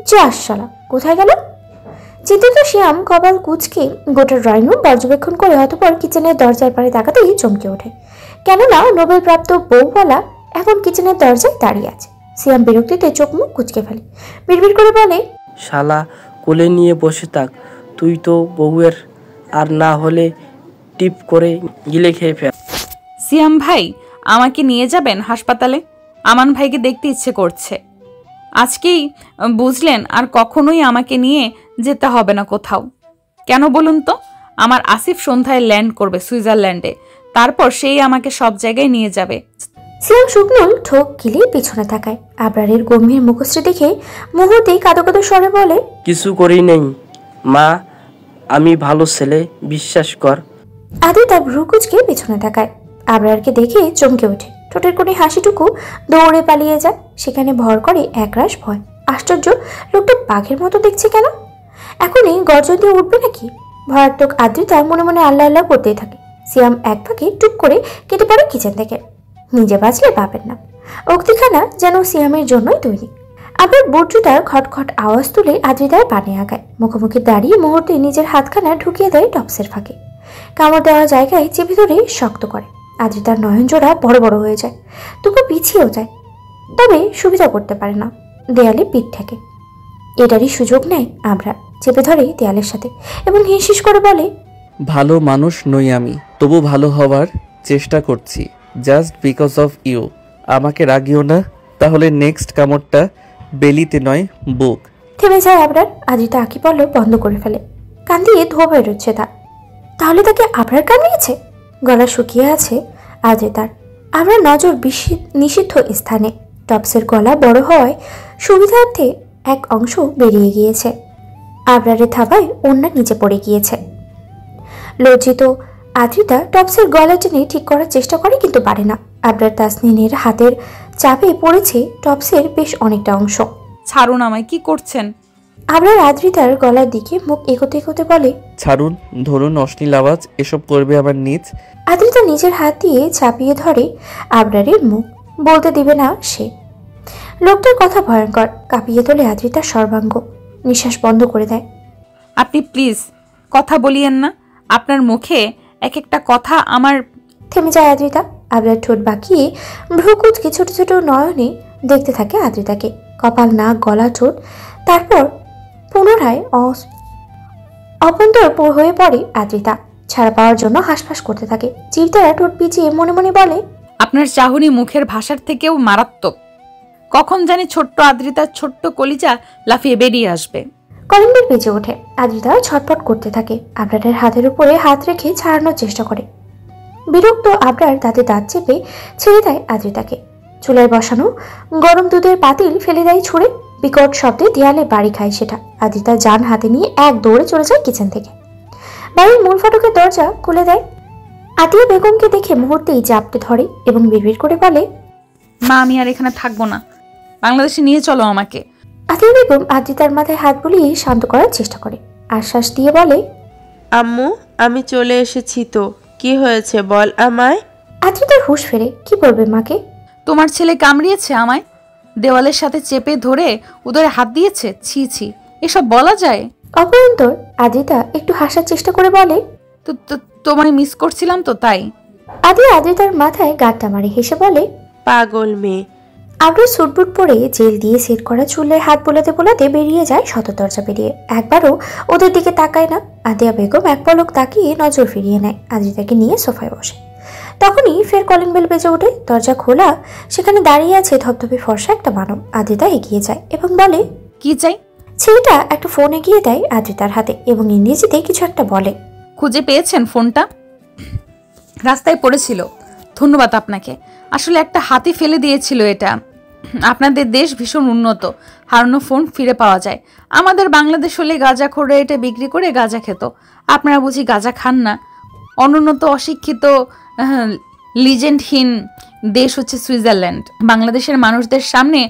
যা শালা, কোথায় গেল? চিন্তিত সিয়াম কপাল কুঁচকে গোটা ড্রয়িং রুম পর্যবেক্ষণ করে অতঃপর কিচেনের দরজার পারে তাকাতেই চমকে ওঠে। কেননা নোবেল প্রাপ্ত বউওয়ালা এখন কিচেনের দরজায় দাঁড়িয়ে আছে। সিয়াম বিরক্তিতে চোখ মুখ কুঁচকে ফেলে, বিড়বিড় করে বলে, শালা, কোলে নিয়ে বসে থাক, তুই তো বউয়ের, আর না হলে টিপ করে গিলে খেয়ে ফেল। সিয়াম ভাই, আমাকে নিয়ে যাবেন হাসপাতালে? আমান ভাইকে দেখতে ইচ্ছে করছে। আজকেই বুঝলেন আর কখনোই আমাকে নিয়ে যেতে হবে না কোথাও। কেন বলুন তো? আমার আসিফ সন্ধ্যায় ল্যান্ড করবে সুইজারল্যান্ডে, তারপর সেই আমাকে সব জায়গায় নিয়ে যাবে। সিয়াম শুকনো ঠোক গিলে পিছনে তাকায়। আবরারের গম্ভীর মুখশ্রী দেখে মুহূর্তেই কাঁদো কাঁদো স্বরে বলে, কিছু করি নেই মা, আমি ভালো ছেলে, বিশ্বাস কর। আদ্রিতা ভ্রু কুঁচকে পিছনে তাকায়। আবরারকে দেখে চমকে ওঠে, ঠোঁটের কোণে হাসিটুকু দৌড়ে পালিয়ে যায়। সেখানে ভর করে একরাশ ভয়। আশ্চর্য, লোকটা বাঘের মতো দেখছে কেন? এখনই গর্জন দিয়ে উঠবে নাকি? ভয়াত্মক আদ্রিতা মনে মনে আল্লাহ আল্লাহ করতেই থাকে। সিয়াম এক ফাঁকে টুপ করে কেটে পড়ে কিচেন থেকে। নিজে বাঁচলে পাবেন না, উক্তিখানা যেন সিয়ামের জন্যই তৈরি। আবার বুটজুতার খটখট আওয়াজ তুলে আদ্রিতার পানে আগায়, মুখোমুখি দাঁড়িয়ে মুহূর্তে নিজের হাতখানা ঢুকিয়ে দেয় টপসের ফাঁকে। কামড় দেওয়া জায়গায় চেপে ধরে শক্ত করে। আদ্রিতার নয়নজোড়া বড় বড় হয়ে যায়, তবু পিছিয়েও যায়, তবে সুবিধা করতে পারে না, দেয়ালে পিঠ ঠেকে। এটারই সুযোগ নেয় আবরার, চেপে ধরে দেয়ালের সাথে এবং হিসহিস করে বলে, ভালো মানুষ নই আমি, তবু ভালো হওয়ার চেষ্টা করছি, জাস্ট বিকজ অফ ইউ। আমাকে রাগিও না, তাহলে নেক্সট কামড়টা বেলিতে নয় বুক। থেমে যায় আবরার। আদ্রিতা আঁকি পল্লব বন্ধ করে ফেলে, কান দিয়ে ধোয়া বেরোচ্ছে তার। তাহলে তাকে আবরার কামড়িয়েছে? গলা শুকিয়ে আছে আদ্রিতার। আবরার নজর নিষিদ্ধ স্থানে। টপসের গলা বড় হওয়ায় সুবিধার্থে এক অংশ বেরিয়ে গিয়েছে। আবরারের থাবায় ওড়না নিচে পড়ে গিয়েছে। লজ্জিত আদ্রিতা টপসের গলা টেনে ঠিক করার চেষ্টা করে, কিন্তু পারে না। আবরার তাসনিনের হাতের চাপে পড়েছে টপসের বেশ অনেকটা অংশ। ছাড়ুন আমায়, কি করছেন? আবরার আদ্রিতার গলার দিকে মুখ এগোতে এগোতে বলে, ছাড়ুন, ধরুন, অশ্লীল আওয়াজ এসব করবে আমার নিজ। আদ্রিতা নিজের হাত দিয়ে চাপিয়ে ধরে আবরারের মুখ, বলতে দিবে না সে। লোকটার কথা ভয়ঙ্কর, কাঁপিয়ে তোলে আদ্রিতার সর্বাঙ্গ। নিঃশ্বাস বন্ধ করে দেয়। আপনি প্লিজ কথা বলিয়েন না, আপনার মুখে এক একটা কথা আমার। থেমে যায় আদ্রিতা। আবরার ঠোঁট বাঁকিয়ে ভ্রুকুচকে ছোট ছোট নয়নে দেখতে থাকে আদ্রিতাকে। কপাল, নাক, গলা, ঠোঁট। তারপর পুনরায় অভ্যন্তর হয়ে পড়ে আদ্রিতা। ছাড়া পাওয়ার জন্য হাঁসফাঁস করতে থাকে। চিরতারা ঠোঁট পিছিয়ে মনে মনে বলে, আপনার চাহনি মুখের ভাষার থেকেও মারাত্মক। কখন জানি ছোট্ট আদ্রিতার ছোট্ট কলিজা লাফিয়ে বেরিয়ে আসবে। কলিং বেল বেজে ওঠে। আদ্রিতা ছটফট করতে থাকে। আবরারের হাতের উপরে হাত রেখে ছাড়ানোর চেষ্টা করে। বিরক্ত আবরার দাঁতে দাঁত চেপে ছেড়ে দেয় আদ্রিতাকে। চুলায় বসানো গরম দুধের পাতিল ফেলে দেয় ছুঁড়ে। বিকট শব্দে দেয়ালে বাড়ি খায় সেটা। আদ্রিতা যান হাতে নিয়ে এক দৌড়ে চলে যায় কিচেন থেকে। বাড়ির মূল ফটকের দরজা খুলে দেয়। আতিয়া বেগমকে দেখে মুহূর্তেই জাপটে ধরে এবং বিড়বিড় করে বলে, মা, আমি আর এখানে থাকবো না, বাংলাদেশে নিয়ে চলো আমাকে। আতিয়া বেগম আদ্রিতার মাথায় হাত বুলিয়ে শান্ত করার চেষ্টা করে। আশ্বাস দিয়ে বলে, আম্মু, আমি চলে এসেছি তো, কি হয়েছে বল আমায়। আদ্রিতার হুঁশ ফেরে। কি বলবে মাকে? তোমার ছেলে কামড়িয়েছে আমায়, দেওয়ালের সাথে চেপে ধরে উদরে হাত দিয়েছে। ছি ছি, এসব বলা যায়? অপরন্তর আদ্রিতা একটু হাসার চেষ্টা করে বলে, তোমায় মিস করছিলাম তো তাই। আদ্রিতার মাথায় গাঁটটা মারে হেসে বলে, পাগল মেয়ে। আবরার সুটবুট পরে জেল দিয়ে সেট করা চুলে হাত বোলাতে বোলাতে বেরিয়ে যায় সদর দরজা পেরিয়ে। একবারও ওদের দিকে তাকায় না। আদিয়া বেগম এক পলক তাকিয়ে নজর ফিরিয়ে নেয়। আদ্রিতাকে নিয়ে সোফায় বসে। তখনই ফের কলিং বেল বেজে ওঠে। দরজা খোলা, সেখানে দাঁড়িয়ে আছে ধবধবে ফর্সা একটা মানব। আদ্রিতা এগিয়ে যায় এবং বলে, কি চাই? ছেলেটা একটা ফোন এগিয়ে দেয় আদ্রিতার হাতে এবং ইংরেজিতে কিছু একটা বলে। খুঁজে পেয়েছেন ফোনটা? রাস্তায় পড়েছিল, ধন্যবাদ আপনাকে। আসলে একটা হাতি ফেলে দিয়েছিল এটা। আপনাদের দেশ ভীষণ উন্নত, হারানো ফোন ফিরে পাওয়া যায়। আমাদের বাংলাদেশ হলে গাঁজাখোররা এটা বিক্রি করে গাঁজা খেত। আপনারা বুঝি গাঁজা খান না? অনুন্নত, অশিক্ষিত, লিজেন্ডহীন দেশ হচ্ছে সুইজারল্যান্ড। বাংলাদেশের মানুষদের সামনে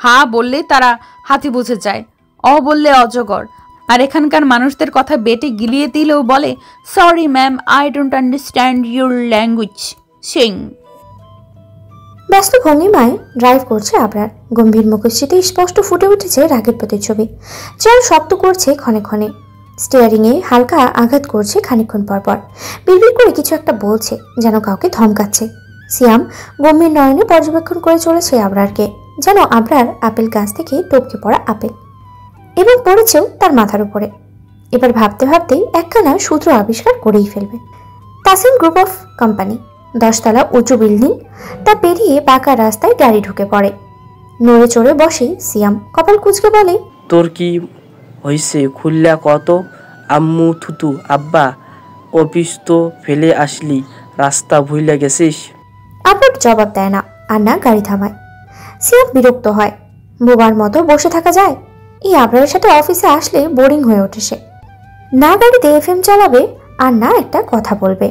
হা বললে তারা হাতি বুঝে যায়, অ বললে অজগর। আর এখানকার মানুষদের কথা বেটে গিলিয়ে দিলেও বলে, sorry ma'am, I don't understand your language Singh. ব্যস্ত ভঙ্গিমায় ড্রাইভ করছে আবরার। গম্ভীর মুখশ্রীতে স্পষ্ট ফুটে উঠেছে রাগের প্রতিচ্ছবি। চাল শব্দ করছে ক্ষণে ক্ষণে। স্টিয়ারিংয়ে হালকা আঘাত করছে খানিকক্ষণ পরপর। বিড়বিড় করে কিছু একটা বলছে, যেন কাউকে ধমকাচ্ছে। সিয়াম গম্ভীর নয়নে পর্যবেক্ষণ করে চলেছে আবরারকে, যেন আবরার আপেল গাছ থেকে টপকে পড়া আপেল, এবং পড়েছেও তার মাথার উপরে। এবার ভাবতে ভাবতেই একখানা সূত্র আবিষ্কার করেই ফেলবে। তাসিন গ্রুপ অফ কোম্পানি, 10 তলা উঁচু বিল্ডিং। তা পেরিয়ে পাকা রাস্তায় গাড়ি ঢুকে পড়ে। নড়ে চড়ে বসে সিয়াম, কপাল কুঁচকে বলে, তোর কি হয়েছে খুললা কত? আম্মু, থুতু, আব্বা, অফিস তো ফেলে আসলি, রাস্তা ভুলে গেছিস? আবার জবাব দেয় না, আর না গাড়ি থামায়। সিয়াম বিরক্ত হয়। বোবার মতো বসে থাকা যায়? এই আবরারের সাথে অফিসে আসলে বোরিং হয়ে ওঠে সে। না গাড়িতে এফএম চালাবে, আর না একটা কথা বলবে।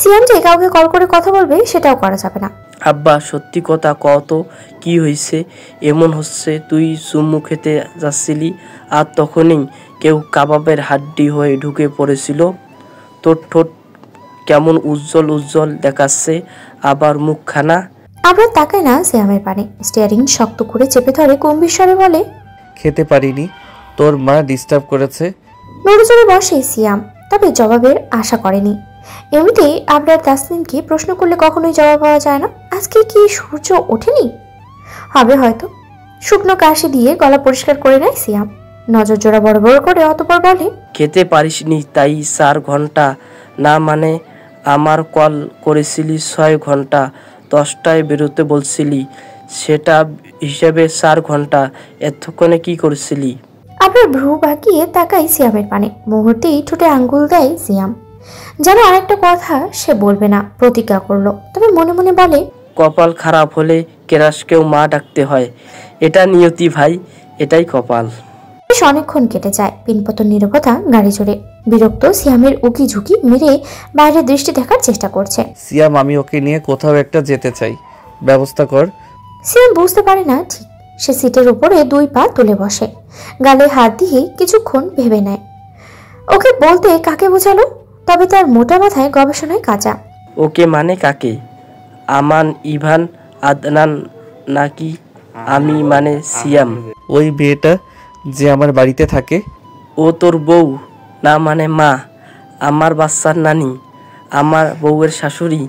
সিয়াম যে কাউকে কল করে কথা বলবে সেটাও করা যাবে না। আব্বা, সত্যি কথা কত, কি হয়েছে? এমন হচ্ছে তুই চুমু খেতে যাচ্ছিলি, আর তখনই কেউ কাবাবের হাড্ডি হয়ে ঢুকে পড়েছিল। তোর ঠোঁট কেমন উজ্জ্বল উজ্জ্বল দেখাচ্ছে, আবার মুখখানা। আবরার তাকায় না সিয়ামের পানে, স্টিয়ারিং শক্ত করে চেপে ধরে গম্ভীর স্বরে বলে, খেতে পারিনি, তোর মা ডিস্টার্ব করেছে। নড়ে চড়ে বসে সিয়াম, তবে জবাবের আশা করেনি। এমনিতেই আবরার তাসনিমকে প্রশ্ন করলে কখনোই জবাব পাওয়া যায় না। আজকে কি সূর্য ওঠেনি? হবে হয়তো। শুকনো কাশি দিয়ে গলা পরিষ্কার করে নেয় সিয়াম, নজর জোড়া বড় বড় করে অতঃপর বলে, খেতে পারিসনি তাই 4 ঘন্টা না, মানে আমার কল করেছিলি 6 ঘন্টা, 10টায় বেরোতে বলছিলি, সেটা হিসেবে 4 ঘন্টা। এতক্ষণে কি করছিলি? আবরার ভ্রু বাঁকিয়ে তাকাই সিয়ামের পানে, মুহূর্তেই ঠোঁটে আঙ্গুল দেয় সিয়াম, যেন আরেকটা কথা সে বলবে না, প্রতিজ্ঞা করলো। তবে মনে মনে বলে, কপাল খারাপ হলে কেরাসকেও মা ডাকতে হয়, এটা নিয়তি ভাই, এটাই কপাল। বেশ অনেকক্ষণ কেটে যায়, পিনপতন নীরবতা গাড়ি জোরে। বিরক্ত সিয়ামের উকি ঝুঁকি মেরে বাইরে দৃষ্টি দেখার চেষ্টা করছে। সিয়াম, আমি ওকে নিয়ে কোথাও একটা যেতে চাই, ব্যবস্থা কর। সিয়াম বুঝতে পারে না ঠিক। সে সিটের উপরে 2 পা তুলে বসে, গালে হাত দিয়ে কিছুক্ষণ ভেবে নেয় ওকে বলতে কাকে বোঝালো। তবে তার মোটা মাথায় গবেষণায় কাঁচা। ওকে মানে কাকে? আমান, ইভান, আদনান, নাকি আমি মানে সিয়াম? ওই মেয়েটা যে আমার বাড়িতে থাকে। ও তোর বউ? না মানে মা, আমার বাচ্চার নানি, আমার বউয়ের শাশুড়ি,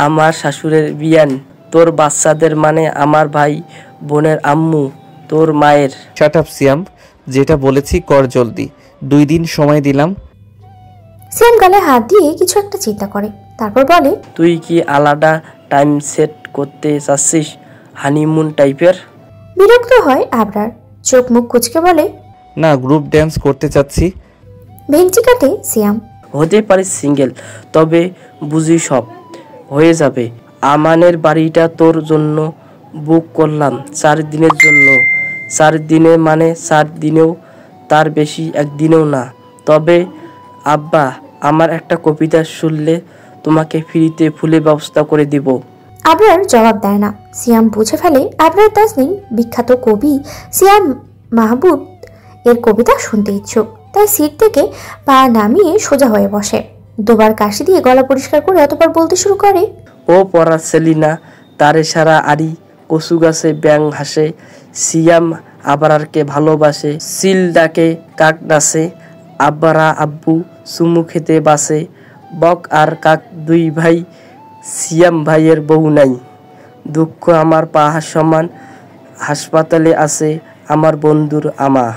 আমার শাশুড়ের বিয়ান, তোর বাচ্চাদের মানে আমার ভাই বোনের আম্মু, তোর মায়ের। শাট আপ সিয়াম, যেটা বলেছি কর জলদি, 2 দিন সময় দিলাম। সিয়াম গালে হাত দিয়ে কিছু একটা চিন্তা করে, তারপর বলে, তুই কি আলাদা টাইম সেট করতে চাচ্ছিস, হানিমুন টাইপের? বিরক্ত হয় আবরার, চোখ মুখ কুচকে বলে, না, গ্রুপ ড্যান্স করতে চাচ্ছি। ভেঙচি কাটে সিয়াম। হতে পারে সিঙ্গেল, তবে বুঝি সব হয়ে যাবে। আমানের বাড়িটা তোর জন্য বুক করলাম 4 দিনের জন্য। 4 দিনে মানে 4 দিনেও, তার বেশি একদিনেও না। তবে আব্বা, আমার একটা কবিতা শুনলে তোমাকে ফ্রিতে ফুলের ব্যবস্থা করে দিব। আবরার জবাব দেয় না। সিয়াম বুঝে ফেলে আবরার তাসনিম বিখ্যাত কবি সিয়াম মাহবুব এর কবিতা শুনতে ইচ্ছুক, তাই সিট থেকে পা নামিয়ে সোজা হয়ে বসে। 2 বার কাশি দিয়ে গলা পরিষ্কার করে অতঃপর বলতে শুরু করে, ও পড়া সেলিনা, তারে সারা আড়ি, কচু গাছে ব্যাং হাসে, সিয়াম আবরারকে ভালোবাসে, সিল ডাকে কাক নাচে, আব্বারা আব্বু চুমু খেতে বাসে, বক আর কাক 2 ভাই, সিয়াম ভাইয়ের বউ নাই, দুঃখ আমার পাহাড় সমান, হাসপাতালে আছে আমার বন্ধুর আমা।